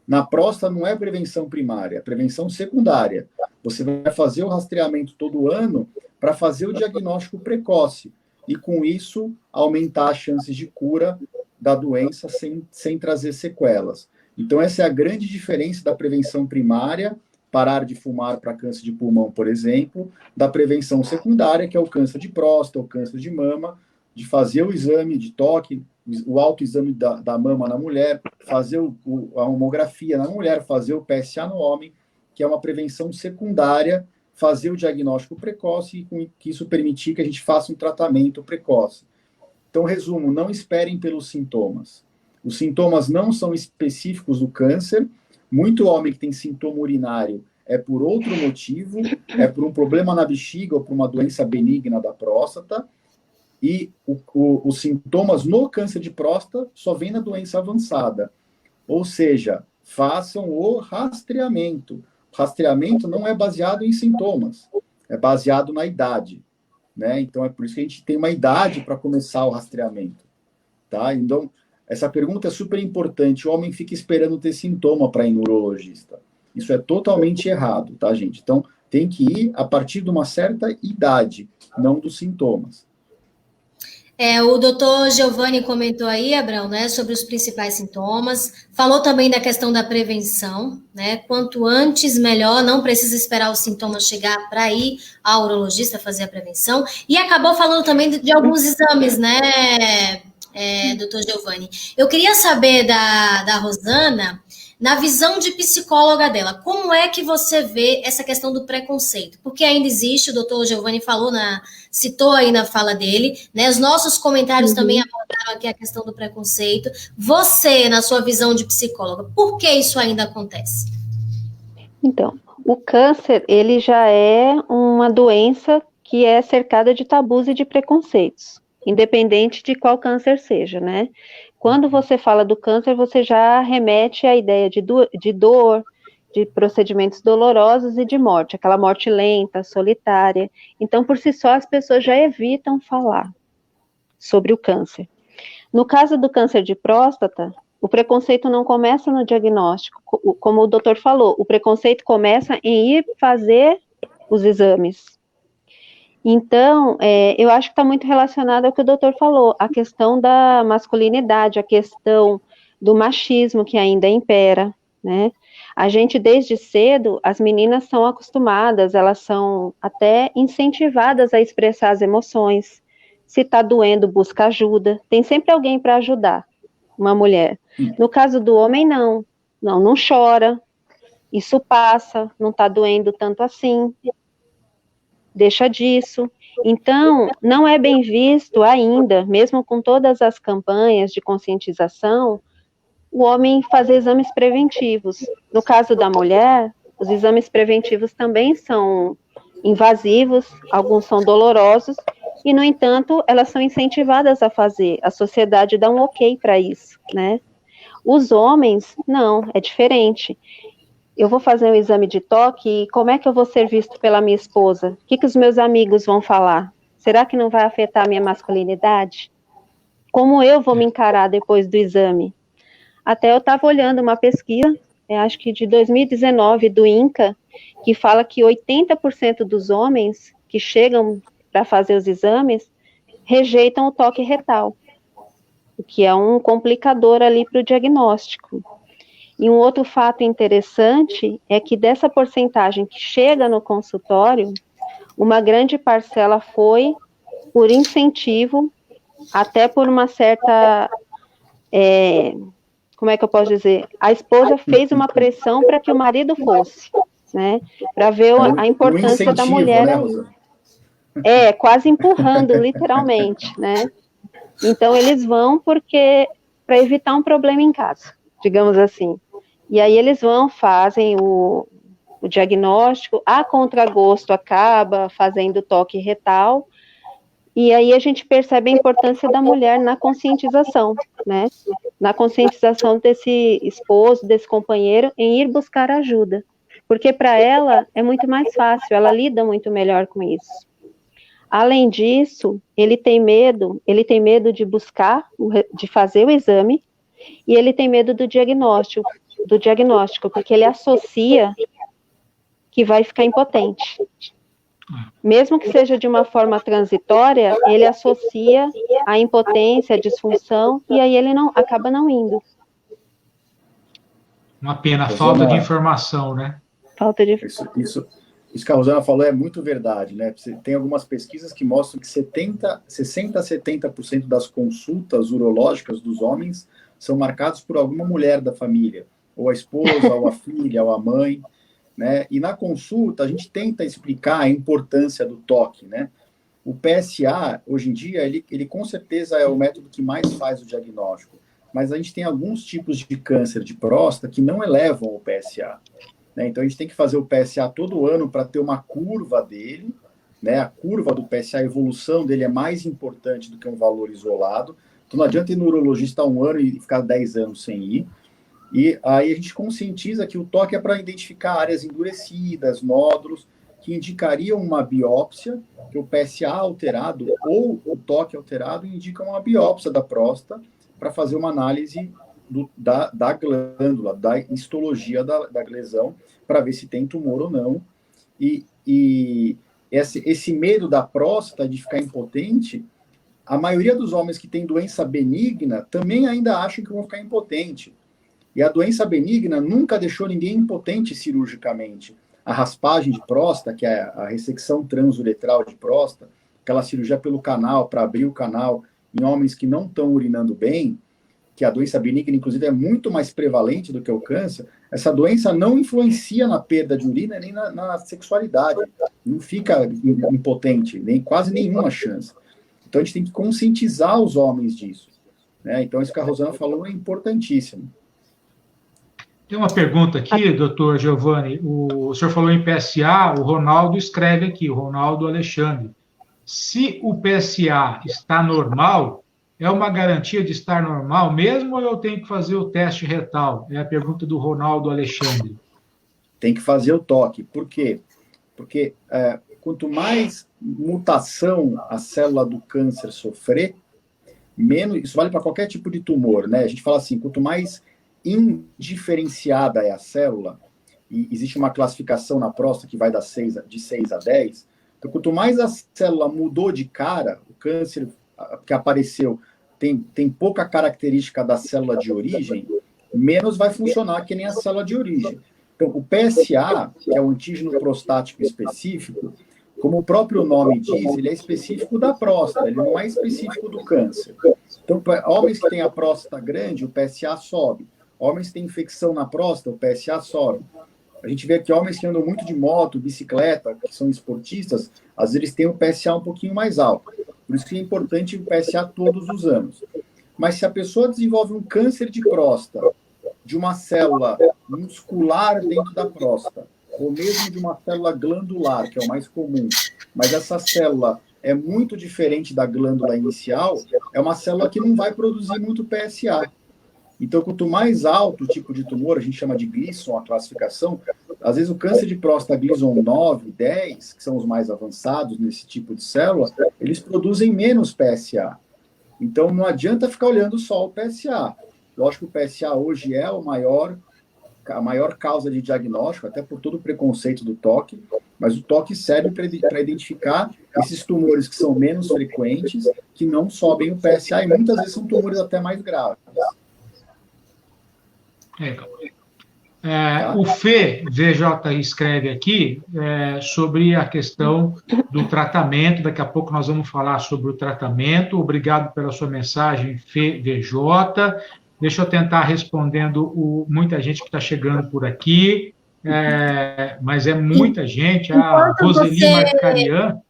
Speaker 3: Na próstata não é prevenção primária, é prevenção secundária. Você vai fazer o rastreamento todo ano para fazer o diagnóstico precoce e, com isso, aumentar as chances de cura da doença sem trazer sequelas. Então, essa é a grande diferença da prevenção primária, parar de fumar para câncer de pulmão, por exemplo, da prevenção secundária, que é o câncer de próstata, o câncer de mama, de fazer o exame de toque, o autoexame da mama na mulher, fazer a mamografia na mulher, fazer o PSA no homem, que é uma prevenção secundária, fazer o diagnóstico precoce e com que isso permitir que a gente faça um tratamento precoce. Então, resumo, não esperem pelos sintomas. Os sintomas não são específicos do câncer. Muito homem que tem sintoma urinário é por outro motivo, é por um problema na bexiga ou por uma doença benigna da próstata. E os sintomas no câncer de próstata só vem na doença avançada. Ou seja, façam o rastreamento. O rastreamento não é baseado em sintomas, é baseado na idade. Né? Então, é por isso que a gente tem uma idade para começar o rastreamento. Tá? Então, essa pergunta é super importante. O homem fica esperando ter sintoma para ir no urologista. Isso é totalmente errado, tá, gente? Então, tem que ir a partir de uma certa idade, não dos sintomas.
Speaker 2: O doutor Giovanni comentou aí, Abrão, né, sobre os principais sintomas, falou também da questão da prevenção, né, quanto antes melhor, não precisa esperar os sintomas chegar para ir ao urologista fazer a prevenção, e acabou falando também de alguns exames, né, doutor Giovanni. Eu queria saber da Rosana, na visão de psicóloga dela, como é que você vê essa questão do preconceito? Porque ainda existe, o doutor Giovanni citou aí na fala dele, né? Os nossos comentários também abordaram aqui a questão do preconceito. Você, na sua visão de psicóloga, por que isso ainda acontece?
Speaker 4: Então, o câncer, ele já é uma doença que é cercada de tabus e de preconceitos, independente de qual câncer seja, né? Quando você fala do câncer, você já remete à ideia de dor, de procedimentos dolorosos e de morte, aquela morte lenta, solitária. Então, por si só, as pessoas já evitam falar sobre o câncer. No caso do câncer de próstata, o preconceito não começa no diagnóstico, como o doutor falou, o preconceito começa em ir fazer os exames. Então, eu acho que está muito relacionado ao que o doutor falou, a questão da masculinidade, a questão do machismo que ainda impera, né? A gente, desde cedo, as meninas são acostumadas, elas são até incentivadas a expressar as emoções. Se está doendo, busca ajuda. Tem sempre alguém para ajudar uma mulher. No caso do homem, não. Não chora. Isso passa, não está doendo tanto assim. Deixa disso. Então, não é bem visto ainda, mesmo com todas as campanhas de conscientização, o homem fazer exames preventivos. No caso da mulher, os exames preventivos também são invasivos, alguns são dolorosos, e, no entanto, elas são incentivadas a fazer. A sociedade dá um ok para isso, né? Os homens, não, é diferente. Eu vou fazer um exame de toque e como é que eu vou ser visto pela minha esposa? O que os meus amigos vão falar? Será que não vai afetar a minha masculinidade? Como eu vou me encarar depois do exame? Até eu estava olhando uma pesquisa, acho que de 2019, do INCA, que fala que 80% dos homens que chegam para fazer os exames rejeitam o toque retal, o que é um complicador ali para o diagnóstico. E um outro fato interessante é que dessa porcentagem que chega no consultório, uma grande parcela foi por incentivo, até por uma certa, como é que eu posso dizer? A esposa fez uma pressão para que o marido fosse, né? Para ver a importância da mulher. Né, Rosa? Quase empurrando, literalmente, né? Então eles vão para evitar um problema em casa, digamos assim. E aí eles vão, fazem o diagnóstico, a contragosto acaba fazendo toque retal, e aí a gente percebe a importância da mulher na conscientização, né? Na conscientização desse esposo, desse companheiro, em ir buscar ajuda. Porque para ela é muito mais fácil, ela lida muito melhor com isso. Além disso, ele tem medo de buscar, de fazer o exame, e ele tem medo do diagnóstico, porque ele associa que vai ficar impotente. Mesmo que seja de uma forma transitória, ele associa a impotência, a disfunção, e aí ele acaba não indo.
Speaker 1: Uma pena, falta de informação, né?
Speaker 4: Falta de
Speaker 3: Isso que a Rosana falou é muito verdade, né? Tem algumas pesquisas que mostram que 60% a 70% das consultas urológicas dos homens são marcados por alguma mulher da família, ou a esposa, ou a filha, ou a mãe, né? E na consulta a gente tenta explicar a importância do toque, né? O PSA, hoje em dia, ele com certeza é o método que mais faz o diagnóstico, mas a gente tem alguns tipos de câncer de próstata que não elevam o PSA, né? Então a gente tem que fazer o PSA todo ano para ter uma curva dele, né? A curva do PSA, a evolução dele é mais importante do que um valor isolado. Então não adianta ir no urologista 1 ano e ficar 10 anos sem ir. E aí a gente conscientiza que o toque é para identificar áreas endurecidas, nódulos, que indicariam uma biópsia, que o PSA alterado ou o toque alterado indicam uma biópsia da próstata para fazer uma análise da glândula, da histologia da lesão, para ver se tem tumor ou não. E esse medo da próstata de ficar impotente, a maioria dos homens que têm doença benigna também ainda acham que vão ficar impotente. E a doença benigna nunca deixou ninguém impotente cirurgicamente. A raspagem de próstata, que é a ressecção transuretral de próstata, aquela cirurgia pelo canal, para abrir o canal em homens que não estão urinando bem, que a doença benigna, inclusive, é muito mais prevalente do que o câncer, essa doença não influencia na perda de urina nem na sexualidade. Não fica impotente, nem quase nenhuma chance. Então, a gente tem que conscientizar os homens disso, né? Então, isso que a Rosana falou é importantíssimo.
Speaker 1: Tem uma pergunta aqui, doutor Giovanni. O senhor falou em PSA, o Ronaldo escreve aqui, o Ronaldo Alexandre. Se o PSA está normal, é uma garantia de estar normal mesmo ou eu tenho que fazer o teste retal? É a pergunta do Ronaldo Alexandre.
Speaker 3: Tem que fazer o toque. Por quê? Porque quanto mais mutação a célula do câncer sofrer, menos... Isso vale para qualquer tipo de tumor, né? A gente fala assim, quanto mais indiferenciada é a célula, e existe uma classificação na próstata que vai de 6 a 10, então quanto mais a célula mudou de cara, o câncer que apareceu tem pouca característica da célula de origem, menos vai funcionar que nem a célula de origem. Então, o PSA, que é o antígeno prostático específico, como o próprio nome diz, ele é específico da próstata, ele não é específico do câncer. Então, homens que têm a próstata grande, o PSA sobe. Homens que têm infecção na próstata, o PSA sobe. A gente vê que homens que andam muito de moto, bicicleta, que são esportistas, às vezes eles têm o PSA um pouquinho mais alto. Por isso que é importante o PSA todos os anos. Mas se a pessoa desenvolve um câncer de próstata, de uma célula muscular dentro da próstata, ou mesmo de uma célula glandular, que é o mais comum, mas essa célula é muito diferente da glândula inicial, é uma célula que não vai produzir muito PSA. Então, quanto mais alto o tipo de tumor, a gente chama de Gleason, a classificação, às vezes o câncer de próstata Gleason 9, 10, que são os mais avançados nesse tipo de célula, eles produzem menos PSA. Então, não adianta ficar olhando só o PSA. Lógico que o PSA hoje é a maior causa de diagnóstico, até por todo o preconceito do toque, mas o toque serve para identificar esses tumores que são menos frequentes, que não sobem o PSA, e muitas vezes são tumores até mais graves.
Speaker 1: O Fê, VJ, escreve aqui sobre a questão do tratamento. Daqui a pouco nós vamos falar sobre o tratamento. Obrigado pela sua mensagem, Fê, VJ. Deixa eu tentar respondendo muita gente que está chegando por aqui, mas é muita gente. A Roseli Marcarian.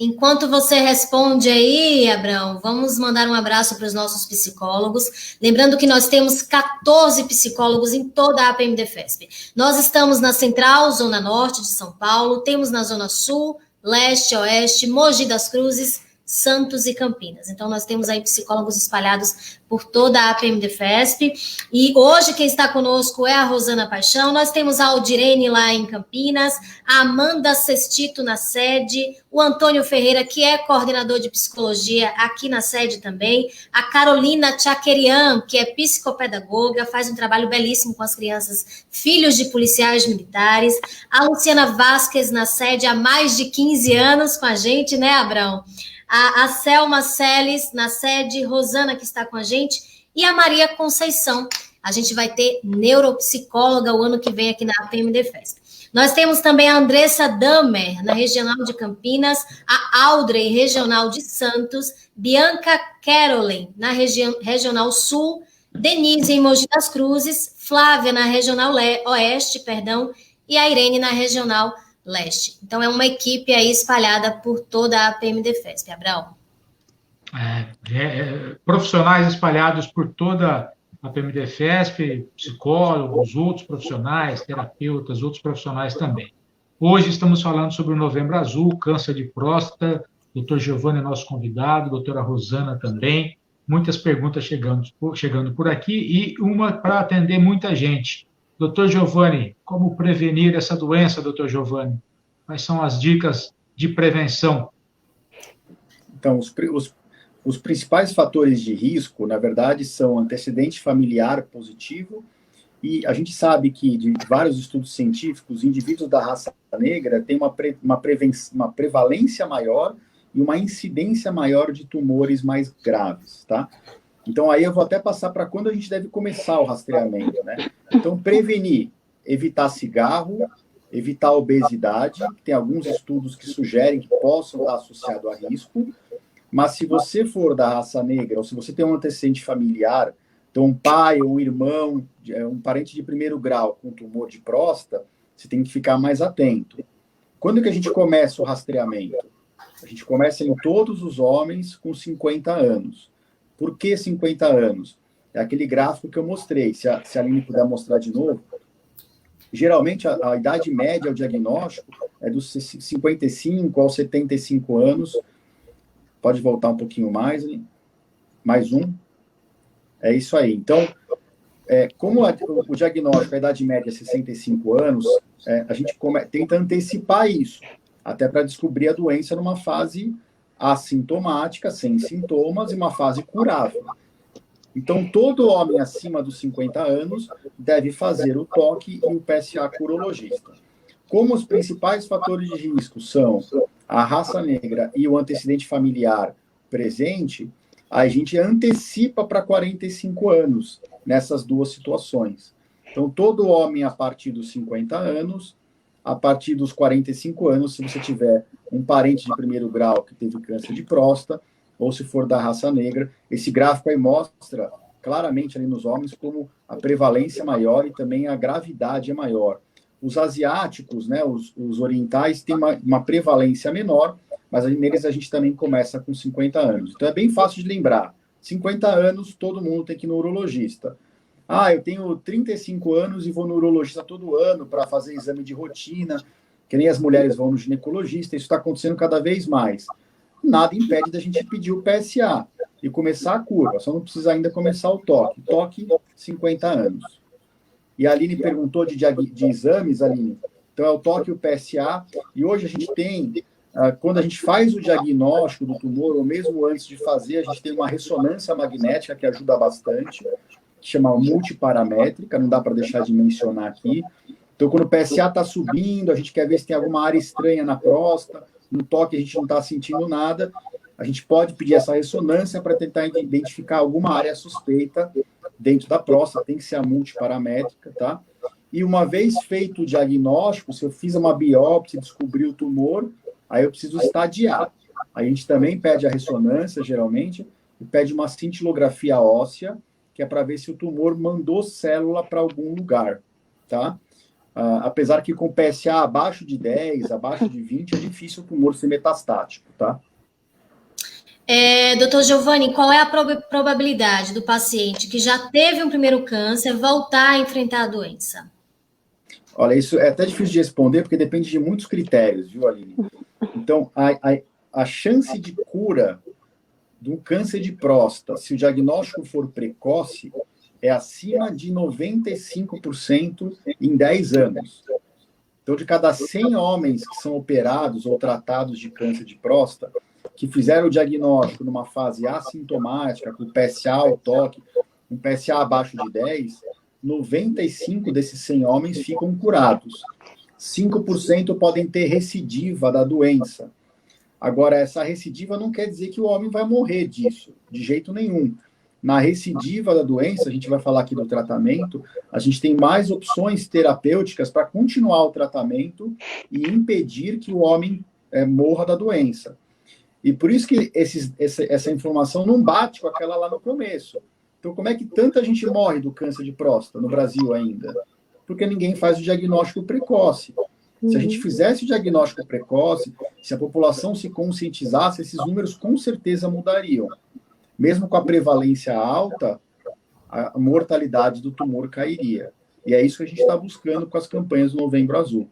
Speaker 2: Enquanto você responde aí, Abrão, vamos mandar um abraço para os nossos psicólogos. Lembrando que nós temos 14 psicólogos em toda a APMDFESP. Nós estamos na Central, Zona Norte de São Paulo, temos na Zona Sul, Leste, Oeste, Mogi das Cruzes, Santos e Campinas. Então, nós temos aí psicólogos espalhados por toda a APMDFESP. E hoje quem está conosco é a Rosana Paixão. Nós temos a Aldirene lá em Campinas, a Amanda Sestito na sede, o Antônio Ferreira, que é coordenador de psicologia aqui na sede também, a Carolina Tchaquerian, que é psicopedagoga, faz um trabalho belíssimo com as crianças, filhos de policiais militares, a Luciana Vasquez na sede há mais de 15 anos com a gente, né, Abrão? A Selma Celes na sede, Rosana que está com a gente, e a Maria Conceição. A gente vai ter neuropsicóloga o ano que vem aqui na APMDFESP. Nós temos também a Andressa Damer, na Regional de Campinas, a Audrey, Regional de Santos, Bianca Carolyn, na Regional Sul, Denise em Mogi das Cruzes, Flávia na Regional Oeste, e a Irene na Regional Leste. Então, é uma equipe aí espalhada por toda a APMDFESP, Abraão.
Speaker 1: Profissionais espalhados por toda a APMDFESP, psicólogos, outros profissionais, terapeutas, outros profissionais também. Hoje estamos falando sobre o Novembro Azul, câncer de próstata. Doutor Giovanni é nosso convidado, doutora Rosana também. Muitas perguntas chegando por aqui e uma para atender muita gente. Doutor Giovanni, como prevenir essa doença, doutor Giovanni? Quais são as dicas de prevenção?
Speaker 3: Então, os principais fatores de risco, na verdade, são antecedente familiar positivo, e a gente sabe que, de vários estudos científicos, indivíduos da raça negra têm uma prevalência maior e uma incidência maior de tumores mais graves, tá? Então, aí eu vou até passar para quando a gente deve começar o rastreamento, né? Então, prevenir, evitar cigarro, evitar obesidade, tem alguns estudos que sugerem que possam estar associados a risco. Mas se você for da raça negra, ou se você tem um antecedente familiar, então um pai ou um irmão, um parente de primeiro grau com tumor de próstata, você tem que ficar mais atento. Quando que a gente começa o rastreamento? A gente começa em todos os homens com 50 anos. Por que 50 anos? É aquele gráfico que eu mostrei. Se a Aline puder mostrar de novo. Geralmente, a idade média ao diagnóstico é dos 55 aos 75 anos. Pode voltar um pouquinho mais, Aline? Mais um. É isso aí. Então, como o diagnóstico, a idade média é 65 anos, a gente tenta antecipar isso, até para descobrir a doença numa fase assintomática, sem sintomas, e uma fase curável. Então, todo homem acima dos 50 anos deve fazer o toque e o PSA com o urologista. Como os principais fatores de risco são a raça negra e o antecedente familiar presente, a gente antecipa para 45 anos nessas duas situações. Então, todo homem a partir dos 50 anos, a partir dos 45 anos, se você tiver um parente de primeiro grau que teve câncer de próstata, ou se for da raça negra, esse gráfico aí mostra claramente ali nos homens como a prevalência é maior e também a gravidade é maior. Os asiáticos, né, os orientais, têm uma prevalência menor, mas neles a gente também começa com 50 anos. Então é bem fácil de lembrar. 50 anos, todo mundo tem que ir no urologista. Eu tenho 35 anos e vou no urologista todo ano para fazer exame de rotina, que nem as mulheres vão no ginecologista, isso está acontecendo cada vez mais. Nada impede da gente pedir o PSA e começar a curva, só não precisa ainda começar o toque. Toque, 50 anos. E a Aline perguntou de exames, Aline. Então é o toque e o PSA, e hoje a gente tem... Quando a gente faz o diagnóstico do tumor, ou mesmo antes de fazer, a gente tem uma ressonância magnética que ajuda bastante, que chama multiparamétrica, não dá para deixar de mencionar aqui. Então, quando o PSA está subindo, a gente quer ver se tem alguma área estranha na próstata, no toque a gente não está sentindo nada, a gente pode pedir essa ressonância para tentar identificar alguma área suspeita dentro da próstata, tem que ser a multiparamétrica, tá? E uma vez feito o diagnóstico, se eu fiz uma biópsia e descobri o tumor, aí eu preciso estadiar. A gente também pede a ressonância, geralmente, e pede uma cintilografia óssea, que é para ver se o tumor mandou célula para algum lugar, tá? Apesar que com PSA abaixo de 10, abaixo de 20, é difícil o tumor ser metastático, tá?
Speaker 2: Doutor Giovanni, qual é a probabilidade do paciente que já teve um primeiro câncer voltar a enfrentar a doença?
Speaker 3: Olha, isso é até difícil de responder, porque depende de muitos critérios, viu, Aline? Então, a chance de cura de um câncer de próstata, se o diagnóstico for precoce, é acima de 95% em 10 anos. Então, de cada 100 homens que são operados ou tratados de câncer de próstata, que fizeram o diagnóstico numa fase assintomática, com PSA ou toque, um PSA abaixo de 10, 95 desses 100 homens ficam curados. 5% podem ter recidiva da doença. Agora, essa recidiva não quer dizer que o homem vai morrer disso, de jeito nenhum. Na recidiva da doença, a gente vai falar aqui do tratamento, a gente tem mais opções terapêuticas para continuar o tratamento e impedir que o homem morra da doença. E por isso que essa informação não bate com aquela lá no começo. Então, como é que tanta gente morre do câncer de próstata no Brasil ainda? Porque ninguém faz o diagnóstico precoce. Se a gente fizesse o diagnóstico precoce, se a população se conscientizasse, esses números com certeza mudariam. Mesmo com a prevalência alta, a mortalidade do tumor cairia. E é isso que a gente está buscando com as campanhas do Novembro Azul.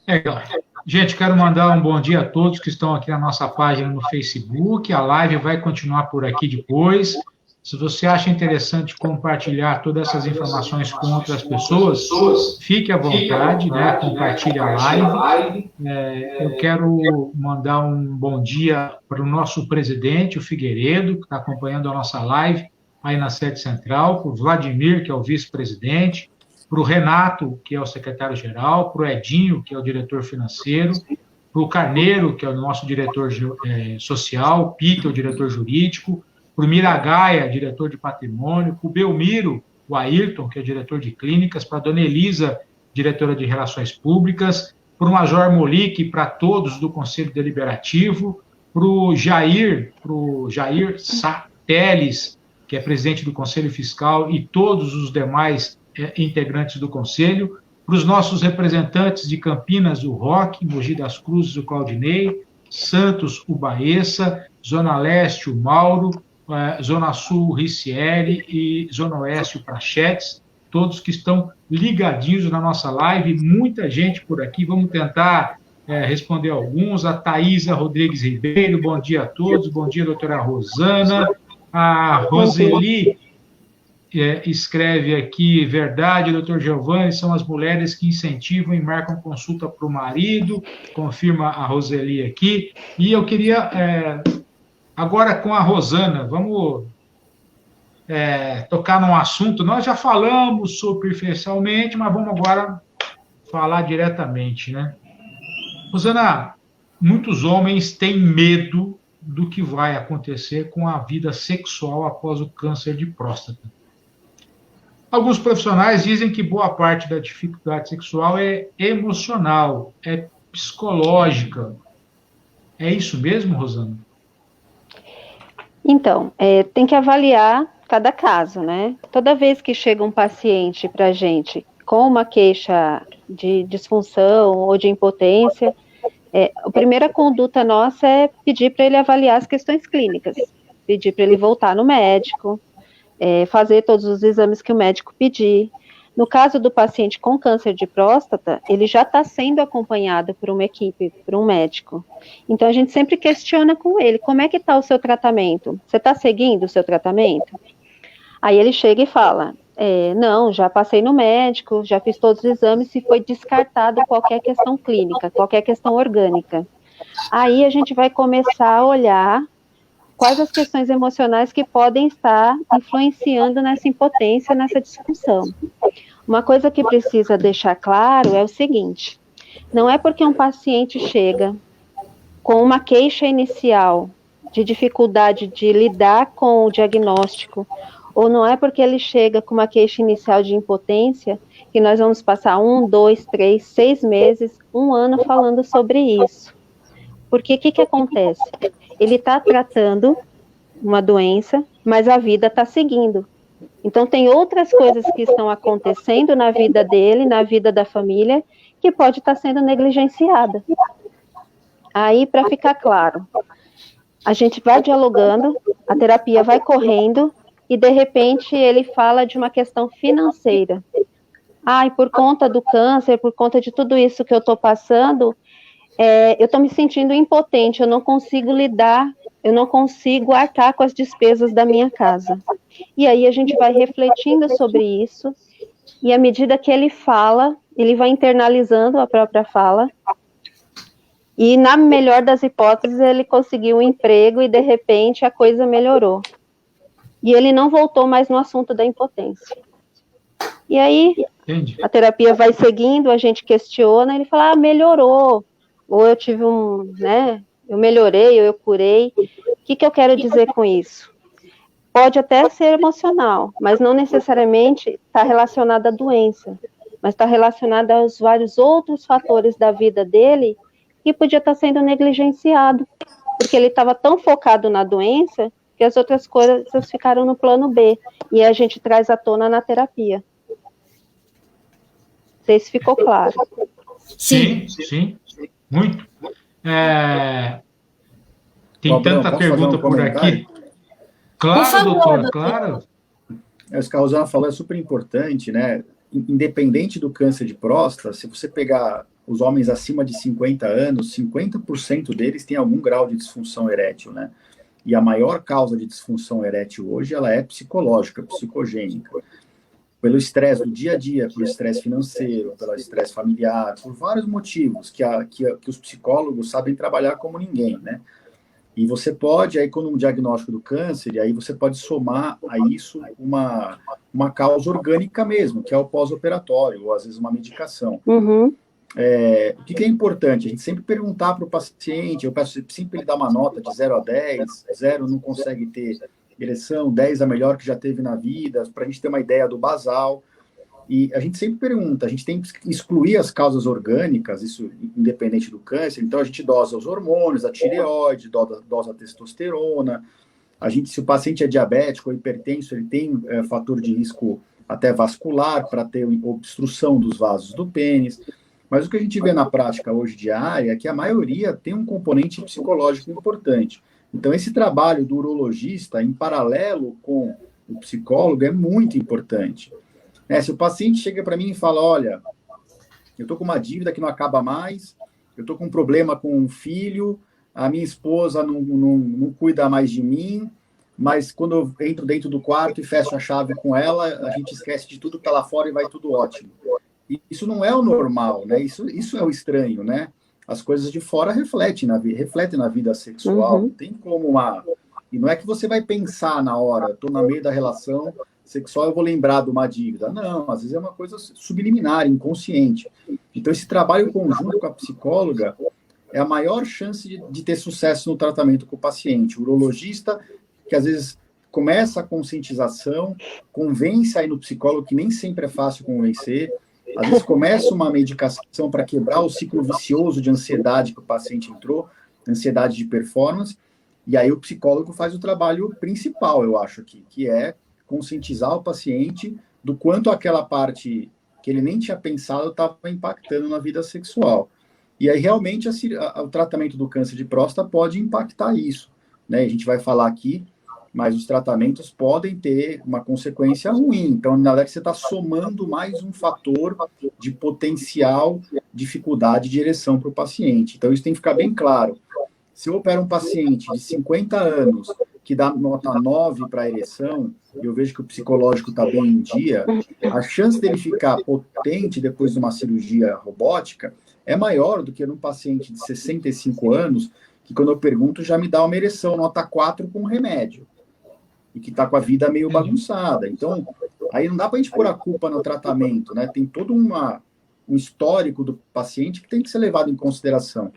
Speaker 1: Legal. Gente, quero mandar um bom dia a todos que estão aqui na nossa página no Facebook. A live vai continuar por aqui depois. Se você acha interessante compartilhar todas essas informações com outras pessoas, fique à vontade, né? Compartilhe a live. Eu quero mandar um bom dia para o nosso presidente, o Figueiredo, que está acompanhando a nossa live aí na sede central, para o Vladimir, que é o vice-presidente, para o Renato, que é o secretário-geral, para o Edinho, que é o diretor financeiro, para o Carneiro, que é o nosso diretor social, o Peter, o diretor jurídico, para o Miragaia, diretor de patrimônio, para o Belmiro, o Ayrton, que é diretor de clínicas, para a dona Elisa, diretora de relações públicas, para o Major Molique, para todos do Conselho Deliberativo, para o Jair Teles, que é presidente do Conselho Fiscal, e todos os demais integrantes do Conselho, para os nossos representantes de Campinas, o Roque, Mogi das Cruzes, o Claudinei, Santos, o Baessa, Zona Leste, o Mauro, Zona Sul, o Ricieri e Zona Oeste, o Prachetes, todos que estão ligadinhos na nossa live, muita gente por aqui, vamos tentar responder alguns. A Thaisa Rodrigues Ribeiro, bom dia a todos, bom dia, doutora Rosana. A Roseli escreve aqui, verdade, doutor Giovanni, são as mulheres que incentivam e marcam consulta para o marido, confirma a Roseli aqui. E eu queria, agora com a Rosana, vamos tocar num assunto, nós já falamos superficialmente, mas vamos agora falar diretamente, né? Rosana, muitos homens têm medo do que vai acontecer com a vida sexual após o câncer de próstata. Alguns profissionais dizem que boa parte da dificuldade sexual é emocional, é psicológica. É isso mesmo, Rosana?
Speaker 4: Então, tem que avaliar cada caso, né? Toda vez que chega um paciente para a gente com uma queixa de disfunção ou de impotência, a primeira conduta nossa é pedir para ele avaliar as questões clínicas, pedir para ele voltar no médico, fazer todos os exames que o médico pedir. No caso do paciente com câncer de próstata, ele já está sendo acompanhado por uma equipe, por um médico. Então, a gente sempre questiona com ele, como é que está o seu tratamento? Você está seguindo o seu tratamento? Aí ele chega e fala, não, já passei no médico, já fiz todos os exames e foi descartado qualquer questão clínica, qualquer questão orgânica. Aí a gente vai começar a olhar quais as questões emocionais que podem estar influenciando nessa impotência, nessa disfunção. Uma coisa que precisa deixar claro é o seguinte, não é porque um paciente chega com uma queixa inicial de dificuldade de lidar com o diagnóstico, ou não é porque ele chega com uma queixa inicial de impotência, que nós vamos passar 1, 2, 3, 6 meses, 1 ano falando sobre isso. Porque o que acontece? Ele está tratando uma doença, mas a vida está seguindo. Então, tem outras coisas que estão acontecendo na vida dele, na vida da família, que pode estar sendo negligenciada. Aí, para ficar claro, a gente vai dialogando, a terapia vai correndo, e, de repente, ele fala de uma questão financeira. E por conta do câncer, por conta de tudo isso que eu estou passando, eu estou me sentindo impotente, eu não consigo lidar, eu não consigo arcar com as despesas da minha casa. E aí a gente vai refletindo sobre isso, e à medida que ele fala, ele vai internalizando a própria fala, e na melhor das hipóteses, ele conseguiu um emprego e, de repente, a coisa melhorou. E ele não voltou mais no assunto da impotência. E aí,
Speaker 1: Entendi.
Speaker 4: A terapia vai seguindo, a gente questiona, ele fala, melhorou, ou eu tive eu melhorei, ou eu curei. O que eu quero dizer com isso? Pode até ser emocional, mas não necessariamente está relacionado à doença, mas está relacionado aos vários outros fatores da vida dele que podia estar sendo negligenciado, porque ele estava tão focado na doença que as outras coisas ficaram no plano B, e a gente traz à tona na terapia. Não sei se ficou claro.
Speaker 1: Sim, muito. Tem tanta pergunta por aqui. Claro, doutora, claro.
Speaker 3: Isso que a Rosana falou é super importante, né? Independente do câncer de próstata, se você pegar os homens acima de 50 anos, 50% deles têm algum grau de disfunção erétil, né? E a maior causa de disfunção erétil hoje, ela é psicológica, psicogênica. Pelo estresse do dia a dia, pelo estresse financeiro, pelo estresse familiar, por vários motivos que os psicólogos sabem trabalhar como ninguém, né? E você pode, aí quando um diagnóstico do câncer, aí você pode somar a isso uma causa orgânica mesmo, que é o pós-operatório, ou às vezes uma medicação.
Speaker 4: Uhum.
Speaker 3: O que é importante? A gente sempre perguntar para o paciente, eu peço sempre ele dar uma nota de 0 a 10, 0 não consegue ter ereção, 10 a melhor que já teve na vida, para a gente ter uma ideia do basal. E a gente sempre pergunta, a gente tem que excluir as causas orgânicas, isso independente do câncer, então a gente dosa os hormônios, a tireoide, dosa a testosterona, se o paciente é diabético ou hipertenso, ele tem fator de risco até vascular para ter obstrução dos vasos do pênis, mas o que a gente vê na prática hoje diária é que a maioria tem um componente psicológico importante. Então esse trabalho do urologista, em paralelo com o psicólogo, é muito importante. Se o paciente chega para mim e fala, olha, eu estou com uma dívida que não acaba mais, eu estou com um problema com um filho, a minha esposa não cuida mais de mim, mas quando eu entro dentro do quarto e fecho a chave com ela, a gente esquece de tudo que está lá fora e vai tudo ótimo. E isso não é o normal, né? Isso é o estranho, né? As coisas de fora refletem na vida sexual, não tem como E não é que você vai pensar na hora, estou no meio da relação sexual, eu vou lembrar de uma dívida. Não, às vezes é uma coisa subliminar, inconsciente. Então, esse trabalho conjunto com a psicóloga é a maior chance de ter sucesso no tratamento com o paciente. O urologista, que às vezes começa a conscientização, convence aí no psicólogo, que nem sempre é fácil convencer, às vezes começa uma medicação para quebrar o ciclo vicioso de ansiedade que o paciente entrou, ansiedade de performance, e aí o psicólogo faz o trabalho principal, eu acho, que é conscientizar o paciente do quanto aquela parte que ele nem tinha pensado estava impactando na vida sexual. E aí, realmente, o tratamento do câncer de próstata pode impactar isso, né? A gente vai falar aqui, mas os tratamentos podem ter uma consequência ruim. Então, na verdade, você está somando mais um fator de potencial dificuldade de ereção para o paciente. Então, isso tem que ficar bem claro. Se eu opero um paciente de 50 anos que dá nota 9 para a ereção, e eu vejo que o psicológico está bem em dia, a chance dele ficar potente depois de uma cirurgia robótica é maior do que num paciente de 65 anos, que quando eu pergunto já me dá uma ereção nota 4 com remédio, e que está com a vida meio bagunçada. Então, aí não dá para a gente pôr a culpa no tratamento, né? Tem todo um histórico do paciente que tem que ser levado em consideração.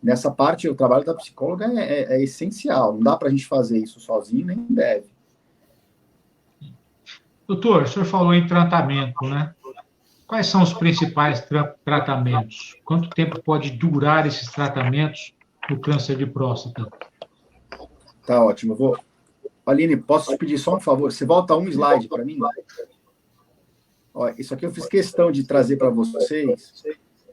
Speaker 3: Nessa parte, o trabalho da psicóloga é essencial. Não dá para a gente fazer isso sozinho, nem deve.
Speaker 1: Doutor, o senhor falou em tratamento, né? Quais são os principais tratamentos? Quanto tempo pode durar esses tratamentos no câncer de próstata?
Speaker 3: Tá ótimo. Aline, posso te pedir só um favor? Você volta um slide para mim? Ó, isso aqui eu fiz questão de trazer para vocês.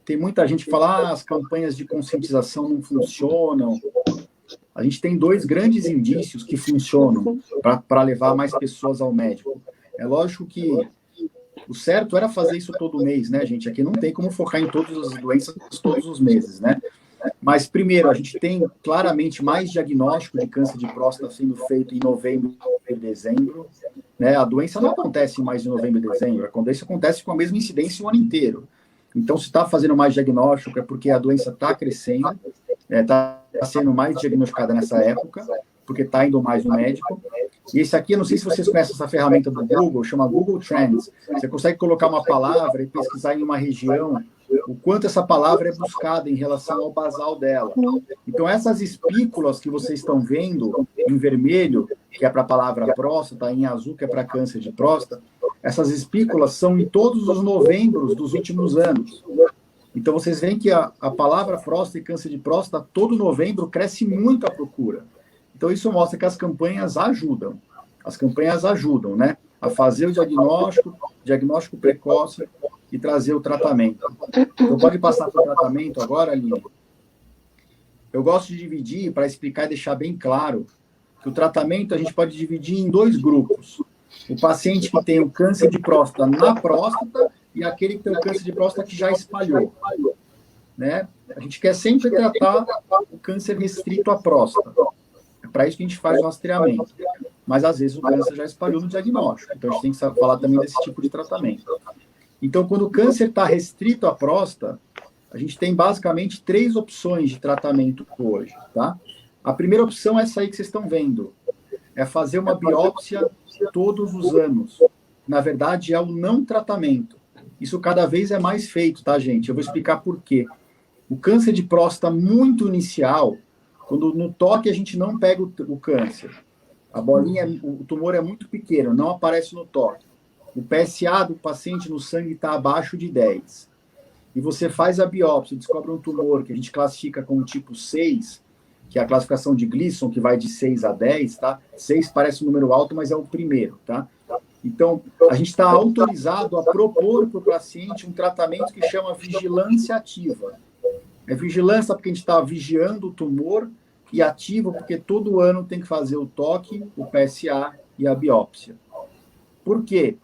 Speaker 3: Tem muita gente que fala, as campanhas de conscientização não funcionam. A gente tem 2 grandes indícios que funcionam para levar mais pessoas ao médico. É lógico que o certo era fazer isso todo mês, né, gente? Aqui não tem como focar em todas as doenças todos os meses, né? Mas, primeiro, a gente tem claramente mais diagnóstico de câncer de próstata sendo feito em novembro e dezembro, né? A doença não acontece mais em novembro e dezembro, a doença acontece com a mesma incidência o ano inteiro. Então, se está fazendo mais diagnóstico, é porque a doença está crescendo, está sendo mais diagnosticada nessa época, porque está indo mais no médico. E esse aqui, eu não sei se vocês conhecem essa ferramenta do Google, chama Google Trends. Você consegue colocar uma palavra e pesquisar em uma região o quanto essa palavra é buscada em relação ao basal dela. Então, essas espículas que vocês estão vendo em vermelho, que é para a palavra próstata, em azul, que é para câncer de próstata, essas espículas são em todos os novembros dos últimos anos. Então, vocês veem que a palavra próstata e câncer de próstata, todo novembro, cresce muito a procura. Então, isso mostra que as campanhas ajudam. As campanhas ajudam, né? A fazer o diagnóstico precoce e trazer o tratamento. Então, pode passar para o tratamento agora, Aline? Eu gosto de dividir, para explicar e deixar bem claro, que o tratamento a gente pode dividir em 2 grupos. O paciente que tem o câncer de próstata na próstata e aquele que tem o câncer de próstata que já espalhou, né? A gente quer sempre tratar o câncer restrito à próstata. É para isso que a gente faz o rastreamento. Mas, às vezes, o câncer já espalhou no diagnóstico. Então, a gente tem que falar também desse tipo de tratamento. Então, quando o câncer está restrito à próstata, a gente tem, basicamente, 3 opções de tratamento hoje, tá? A primeira opção é essa aí que vocês estão vendo. É fazer uma biópsia todos os anos. Na verdade, é o não tratamento. Isso cada vez é mais feito, tá, gente? Eu vou explicar por quê. O câncer de próstata muito inicial, quando no toque a gente não pega o câncer, a bolinha, o tumor é muito pequeno, não aparece no toque. o PSA do paciente no sangue está abaixo de 10, e você faz a biópsia, descobre um tumor que a gente classifica como tipo 6, que é a classificação de Gleason, que vai de 6 a 10, tá? 6 parece um número alto, mas é o primeiro, tá? Então, a gente está autorizado a propor para o paciente um tratamento que chama vigilância ativa. É vigilância porque a gente está vigiando o tumor, e ativo porque todo ano tem que fazer o toque, o PSA e a biópsia. Por quê?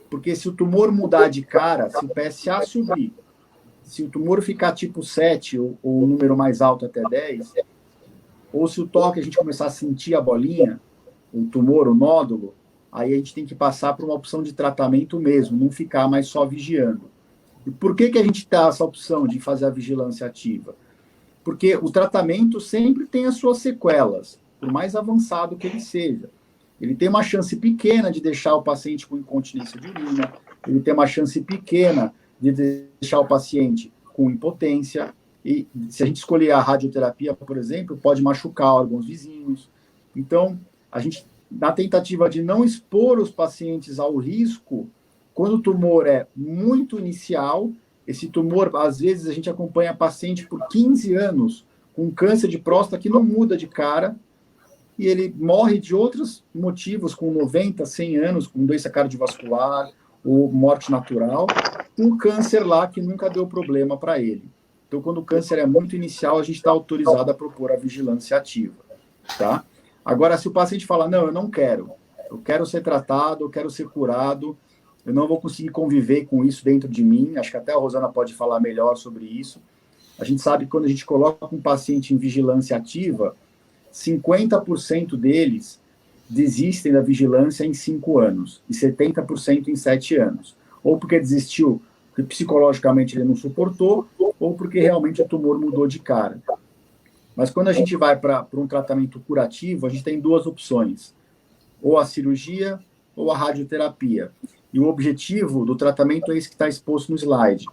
Speaker 3: Porque se o tumor mudar de cara, se o PSA subir, se o tumor ficar tipo 7 ou o número mais alto até 10, ou se o toque a gente começar a sentir a bolinha, o tumor, o nódulo, aí a gente tem que passar para uma opção de tratamento mesmo, não ficar mais só vigiando. E por que a gente dá essa opção de fazer a vigilância ativa? Porque o tratamento sempre tem as suas sequelas, por mais avançado que ele seja. Ele tem uma chance pequena de deixar o paciente com incontinência de urina, ele tem uma chance pequena de deixar o paciente com impotência, e se a gente escolher a radioterapia, por exemplo, pode machucar órgãos vizinhos. Então, a gente, na tentativa de não expor os pacientes ao risco, quando o tumor é muito inicial, esse tumor, às vezes, a gente acompanha paciente por 15 anos com câncer de próstata que não muda de cara, e ele morre de outros motivos, com 90, 100 anos, com doença cardiovascular ou morte natural, um câncer lá que nunca deu problema para ele. Então, quando o câncer é muito inicial, a gente está autorizado a propor a vigilância ativa, tá? Agora, se o paciente fala, não, eu quero ser tratado, eu quero ser curado, eu não vou conseguir conviver com isso dentro de mim, acho que até a Rosana pode falar melhor sobre isso. A gente sabe que quando a gente coloca um paciente em vigilância ativa, 50% deles desistem da vigilância em 5 anos e 70% em 7 anos. Ou porque desistiu, porque psicologicamente ele não suportou, ou porque realmente o tumor mudou de cara. Mas quando a gente vai para um tratamento curativo, a gente tem duas opções, ou a cirurgia ou a radioterapia. E o objetivo do tratamento é esse que está exposto no slide.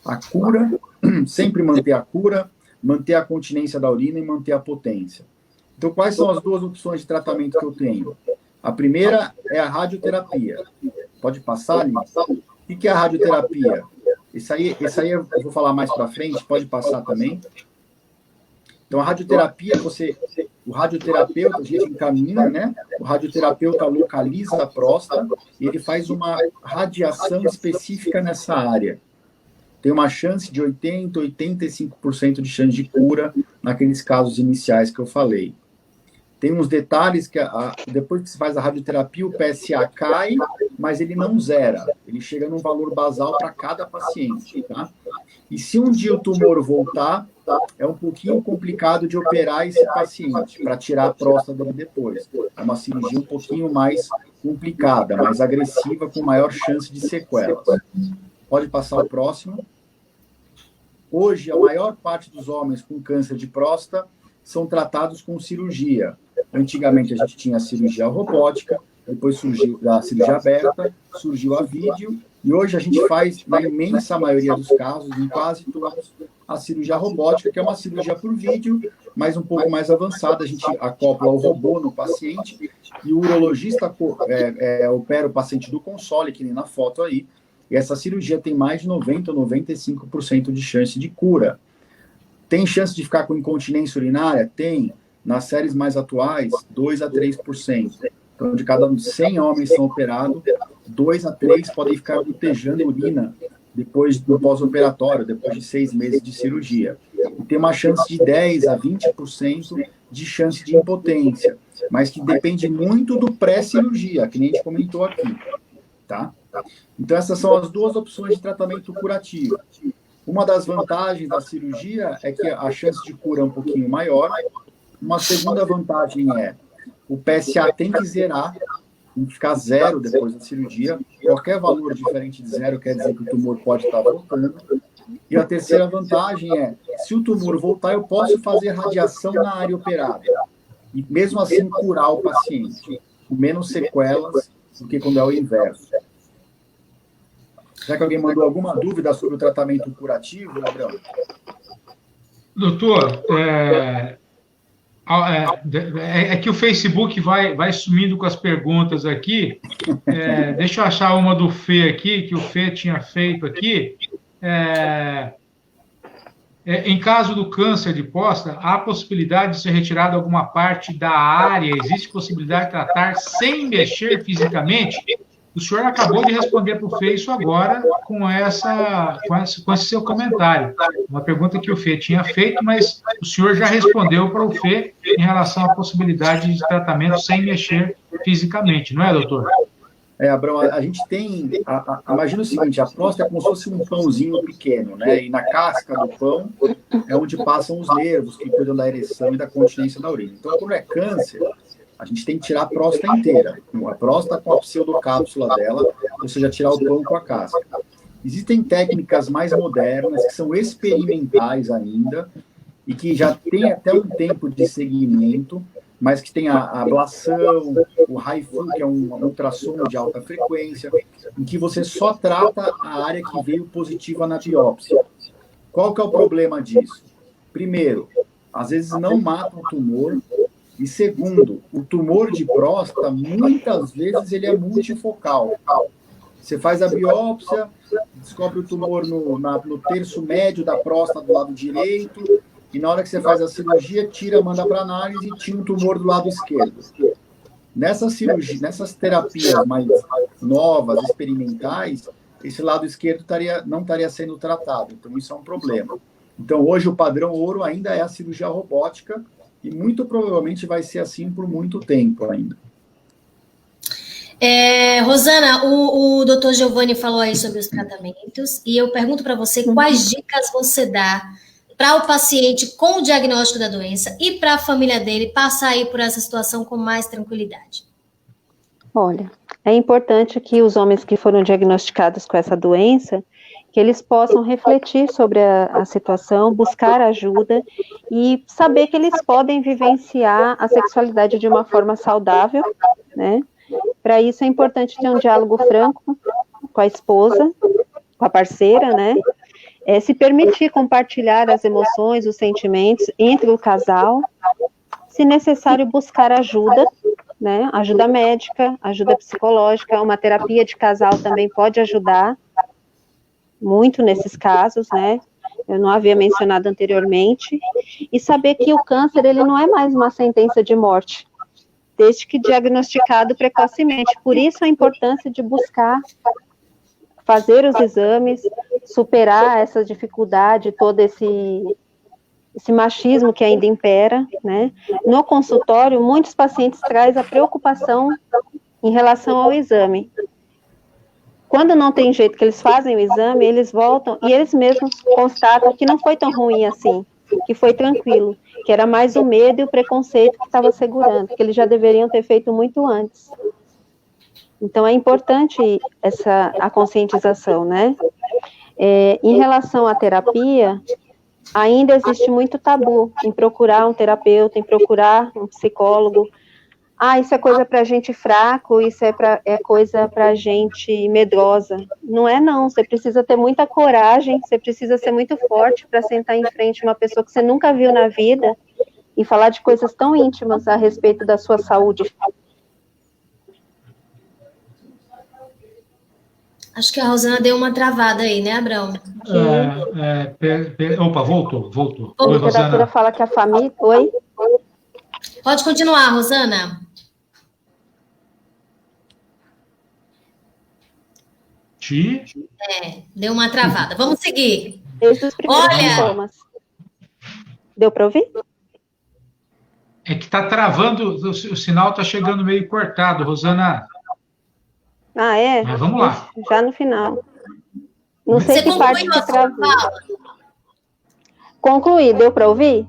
Speaker 3: A cura, sempre manter a cura, manter a continência da urina e manter a potência. Então, quais são as duas opções de tratamento que eu tenho? A primeira é a radioterapia. Pode passar, Aline? O que é a radioterapia? Esse aí eu vou falar mais para frente, pode passar também. Então, a radioterapia, o radioterapeuta, a gente encaminha, né? O radioterapeuta localiza a próstata e ele faz uma radiação específica nessa área. Tem uma chance de 80%, 85% de chance de cura naqueles casos iniciais que eu falei. Tem uns detalhes que depois que se faz a radioterapia, o PSA cai, mas ele não zera. Ele chega num valor basal para cada paciente, tá? E se um dia o tumor voltar, é um pouquinho complicado de operar esse paciente, para tirar a próstata dele depois. É uma cirurgia um pouquinho mais complicada, mais agressiva, com maior chance de sequelas. Pode passar o próximo. Hoje, a maior parte dos homens com câncer de próstata são tratados com cirurgia. Antigamente, a gente tinha a cirurgia robótica, depois surgiu a cirurgia aberta, surgiu a vídeo, e hoje a gente faz, na imensa maioria dos casos, em quase todos, a cirurgia robótica, que é uma cirurgia por vídeo, mas um pouco mais avançada. A gente acopla o robô no paciente, e o urologista opera o paciente do console, que nem na foto aí, e essa cirurgia tem mais de 90% ou 95% de chance de cura. Tem chance de ficar com incontinência urinária? Tem. Nas séries mais atuais, 2% a 3%. Então, de cada 100 homens que são operados, 2 a 3 podem ficar gotejando urina depois do pós-operatório, depois de 6 meses de cirurgia. E tem uma chance de 10% a 20% de chance de impotência, mas que depende muito do pré-cirurgia, que nem a gente comentou aqui, tá? Então, essas são as duas opções de tratamento curativo. Uma das vantagens da cirurgia é que a chance de cura é um pouquinho maior. Uma segunda vantagem é o PSA tem que zerar, tem que ficar zero depois da cirurgia. Qualquer valor diferente de zero quer dizer que o tumor pode estar voltando. E a terceira vantagem é, se o tumor voltar, eu posso fazer radiação na área operada. E mesmo assim curar o paciente, com menos sequelas do que quando é o inverso. Já que alguém mandou alguma dúvida sobre o tratamento curativo, Gabriel?
Speaker 1: Doutor, É que o Facebook vai sumindo com as perguntas aqui. Deixa eu achar uma do Fê aqui, que o Fê tinha feito aqui. Em caso do câncer de próstata, há possibilidade de ser retirada alguma parte da área? Existe possibilidade de tratar sem mexer fisicamente? O senhor acabou de responder para o Fê isso agora com esse seu comentário. Uma pergunta que o Fê tinha feito, mas o senhor já respondeu para o Fê em relação à possibilidade de tratamento sem mexer fisicamente, não é, doutor?
Speaker 3: Abrão, a gente tem... imagina o seguinte, a próstata é como se fosse um pãozinho pequeno, né? E na casca do pão é onde passam os nervos que cuidam da ereção e da continência da urina. Então, quando é câncer, a gente tem que tirar a próstata inteira. A próstata com a pseudocápsula dela, ou seja, tirar o pão com a casca. Existem técnicas mais modernas, que são experimentais ainda, e que já tem até um tempo de seguimento, mas que tem a ablação, o HIFU, que é um ultrassom de alta frequência, em que você só trata a área que veio positiva na biópsia. Qual que é o problema disso? Primeiro, às vezes não mata o tumor, e segundo, o tumor de próstata, muitas vezes ele é multifocal. Você faz a biópsia, descobre o tumor no terço médio da próstata do lado direito, e na hora que você faz a cirurgia, tira, manda para análise e tinha um tumor do lado esquerdo. Nessas terapias mais novas, experimentais, esse lado esquerdo não estaria sendo tratado. Então, isso é um problema. Então, hoje, o padrão ouro ainda é a cirurgia robótica e muito provavelmente vai ser assim por muito tempo ainda.
Speaker 2: Rosana, o doutor Giovanni falou aí sobre os tratamentos e eu pergunto para você quais dicas você dá para o paciente com o diagnóstico da doença e para a família dele passar aí por essa situação com mais tranquilidade.
Speaker 4: Olha, é importante que os homens que foram diagnosticados com essa doença, que eles possam refletir sobre a situação, buscar ajuda e saber que eles podem vivenciar a sexualidade de uma forma saudável, né? Para isso é importante ter um diálogo franco com a esposa, com a parceira, né? Se permitir compartilhar as emoções, os sentimentos entre o casal, se necessário buscar ajuda, né? Ajuda médica, ajuda psicológica, uma terapia de casal também pode ajudar muito nesses casos, né? Eu não havia mencionado anteriormente, e saber que o câncer, ele não é mais uma sentença de morte, desde que diagnosticado precocemente. Por isso a importância de buscar fazer os exames, superar essa dificuldade, todo esse machismo que ainda impera, né? No consultório, muitos pacientes trazem a preocupação em relação ao exame. Quando não tem jeito que eles fazem o exame, eles voltam e eles mesmos constatam que não foi tão ruim assim, que foi tranquilo, que era mais o medo e o preconceito que estava segurando, que eles já deveriam ter feito muito antes. Então, é importante a conscientização, né? Em relação à terapia, ainda existe muito tabu em procurar um terapeuta, em procurar um psicólogo. Isso é coisa para gente fraco, isso é coisa para gente medrosa. Não é, não. Você precisa ter muita coragem, você precisa ser muito forte para sentar em frente a uma pessoa que você nunca viu na vida e falar de coisas tão íntimas a respeito da sua saúde.
Speaker 2: Acho que a Rosana deu uma travada aí, né, Abrão?
Speaker 1: Opa, voltou.
Speaker 4: A literatura fala que a família... Oi?
Speaker 2: Pode continuar, Rosana. Deu uma travada. Vamos seguir.
Speaker 4: Desde os primeiros sintomas. Deu para ouvir?
Speaker 1: É que está travando, o sinal está chegando meio cortado, Rosana. Mas vamos lá.
Speaker 4: Já no final. Não sei que parte que travou. Concluí, deu para ouvir?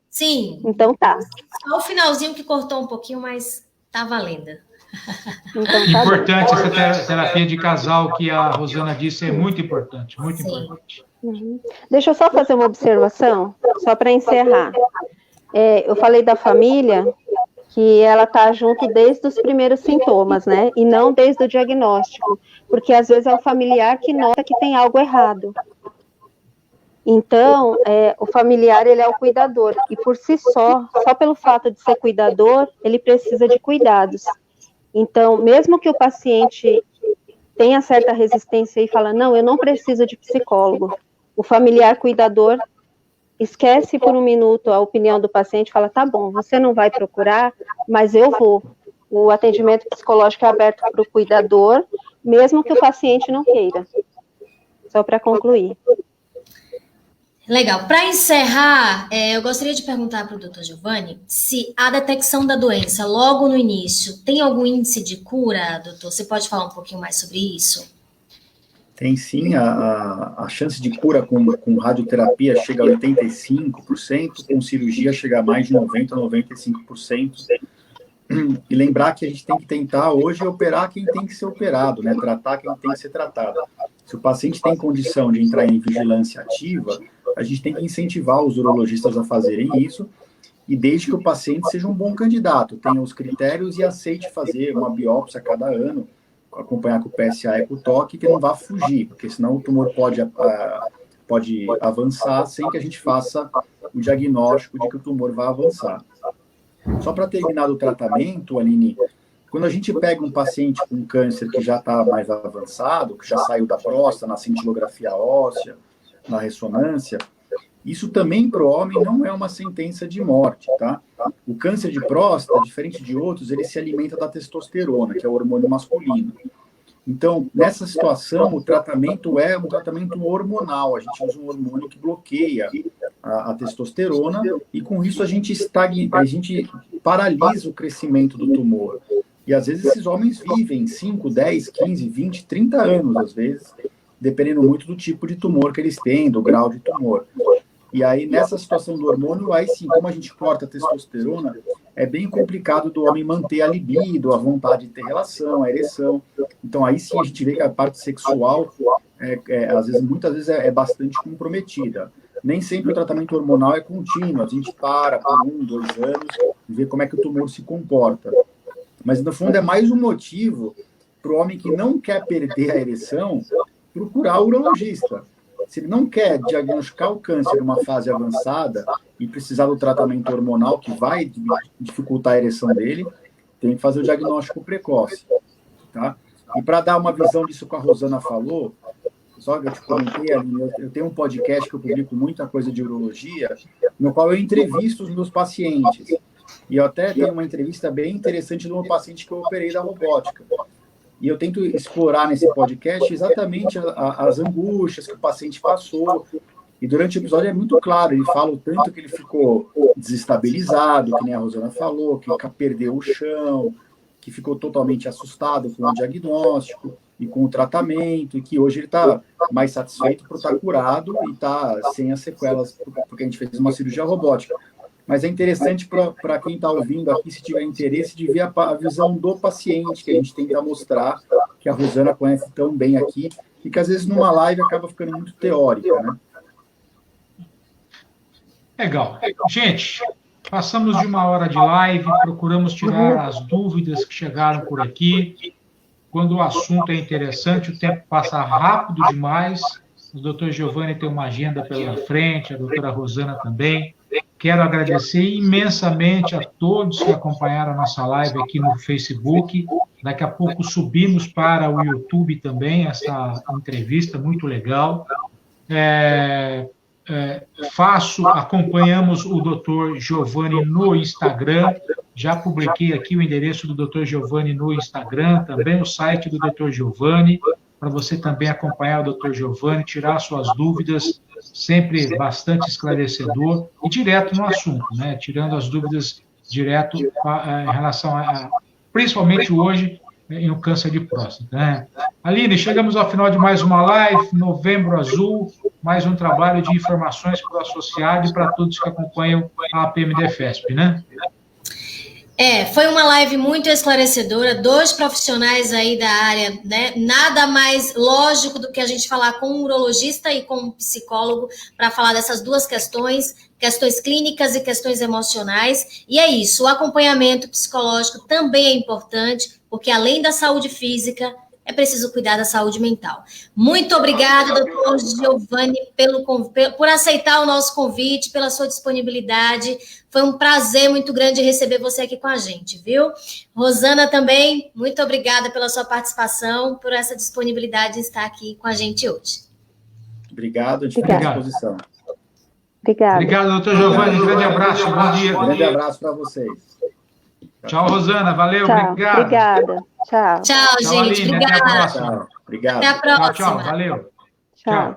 Speaker 2: Sim.
Speaker 4: Então tá.
Speaker 2: Só o finalzinho que cortou um pouquinho, mas tá valendo.
Speaker 4: Então, tá
Speaker 1: importante bem. Essa terapia de casal que a Rosana disse é muito importante, muito importante.
Speaker 4: Uhum. Deixa eu só fazer uma observação, só para encerrar. Eu falei da família, que ela está junto desde os primeiros sintomas, né? E não desde o diagnóstico. Porque às vezes é o familiar que nota que tem algo errado. Então, o familiar, ele é o cuidador, e por si só pelo fato de ser cuidador, ele precisa de cuidados. Então, mesmo que o paciente tenha certa resistência e fala, não, eu não preciso de psicólogo, o familiar cuidador esquece por um minuto a opinião do paciente e fala, tá bom, você não vai procurar, mas eu vou. O atendimento psicológico é aberto para o cuidador, mesmo que o paciente não queira. Só para concluir.
Speaker 2: Legal. Para encerrar, eu gostaria de perguntar para o Dr. Giovanni se a detecção da doença logo no início tem algum índice de cura, doutor? Você pode falar um pouquinho mais sobre isso?
Speaker 3: Tem sim, a chance de cura com radioterapia chega a 85%, com cirurgia chega a mais de 90%, 95%. E lembrar que a gente tem que tentar hoje operar quem tem que ser operado, né? Tratar quem tem que ser tratado. Se o paciente tem condição de entrar em vigilância ativa, a gente tem que incentivar os urologistas a fazerem isso, e desde que o paciente seja um bom candidato, tenha os critérios e aceite fazer uma biópsia a cada ano, acompanhar com o PSA e com o toque, que não vá fugir, porque senão o tumor pode avançar sem que a gente faça o diagnóstico de que o tumor vai avançar. Só para terminar o tratamento, Aline, quando a gente pega um paciente com câncer que já está mais avançado, que já saiu da próstata, na cintilografia óssea, na ressonância, isso também para o homem não é uma sentença de morte, tá? O câncer de próstata, diferente de outros, ele se alimenta da testosterona, que é o hormônio masculino. Então, nessa situação, o tratamento é um tratamento hormonal. A gente usa um hormônio que bloqueia a testosterona e, com isso, a gente paralisa o crescimento do tumor. E, às vezes, esses homens vivem 5, 10, 15, 20, 30 anos, às vezes, dependendo muito do tipo de tumor que eles têm, do grau de tumor. E aí, nessa situação do hormônio, aí sim, como a gente corta a testosterona, é bem complicado do homem manter a libido, a vontade de ter relação, a ereção. Então, aí sim, a gente vê que a parte sexual, muitas vezes, é bastante comprometida. Nem sempre o tratamento hormonal é contínuo, a gente para por 1, 2 anos e vê como é que o tumor se comporta. Mas, no fundo, é mais um motivo para o homem que não quer perder a ereção procurar o urologista. Se ele não quer diagnosticar o câncer numa fase avançada e precisar do tratamento hormonal que vai dificultar a ereção dele, tem que fazer o diagnóstico precoce, tá? E para dar uma visão disso que a Rosana falou, só que eu te comentei ali, eu tenho um podcast que eu publico muita coisa de urologia, no qual eu entrevisto os meus pacientes. E eu até tenho uma entrevista bem interessante de um paciente que eu operei da robótica. E eu tento explorar nesse podcast exatamente as angústias que o paciente passou. E durante o episódio é muito claro, ele fala o tanto que ele ficou desestabilizado, que nem a Rosana falou, que perdeu o chão, que ficou totalmente assustado com o diagnóstico e com o tratamento, e que hoje ele está mais satisfeito por estar curado e está sem as sequelas, porque a gente fez uma cirurgia robótica. Mas é interessante para quem está ouvindo aqui, se tiver interesse, de ver a visão do paciente, que a gente tenta mostrar, que a Rosana conhece tão bem aqui, e que às vezes numa live acaba ficando muito teórica, né?
Speaker 1: Legal. Gente, passamos de 1 hora de live, procuramos tirar as dúvidas que chegaram por aqui. Quando o assunto é interessante, o tempo passa rápido demais. O doutor Giovanni tem uma agenda pela frente, a doutora Rosana também. Quero agradecer imensamente a todos que acompanharam a nossa live aqui no Facebook. Daqui a pouco subimos para o YouTube também essa entrevista, muito legal. Acompanhamos o Dr. Giovanni no Instagram. Já publiquei aqui o endereço do Dr. Giovanni no Instagram, também o site do Dr. Giovanni, para você também acompanhar o Dr. Giovanni, tirar suas dúvidas, sempre bastante esclarecedor e direto no assunto, né? Tirando as dúvidas direto em relação principalmente hoje, no câncer de próstata, né? Aline, chegamos ao final de mais uma live, Novembro Azul, mais um trabalho de informações para o associado e para todos que acompanham a APMDFESP, né?
Speaker 2: Foi uma live muito esclarecedora, 2 profissionais aí da área, né? Nada mais lógico do que a gente falar com um urologista e com um psicólogo para falar dessas 2 questões clínicas e questões emocionais. E é isso, o acompanhamento psicológico também é importante, porque além da saúde física, é preciso cuidar da saúde mental. Muito obrigada, doutor Giovanni, por aceitar o nosso convite, pela sua disponibilidade. Foi um prazer muito grande receber você aqui com a gente, viu? Rosana também, muito obrigada pela sua participação, por essa disponibilidade de estar aqui com a gente hoje.
Speaker 3: Obrigado, de ficar à disposição.
Speaker 4: Obrigada.
Speaker 1: Obrigado, doutor Giovanni. Um grande abraço. Bom dia.
Speaker 3: Um grande abraço para vocês.
Speaker 1: Tchau, Rosana. Valeu.
Speaker 4: Tchau,
Speaker 1: obrigado.
Speaker 4: Obrigada. Tchau.
Speaker 2: Tchau, gente.
Speaker 1: Aline,
Speaker 2: obrigada.
Speaker 1: Até a próxima.
Speaker 3: Obrigado.
Speaker 2: Até a próxima.
Speaker 1: Tchau. Valeu.
Speaker 4: Tchau.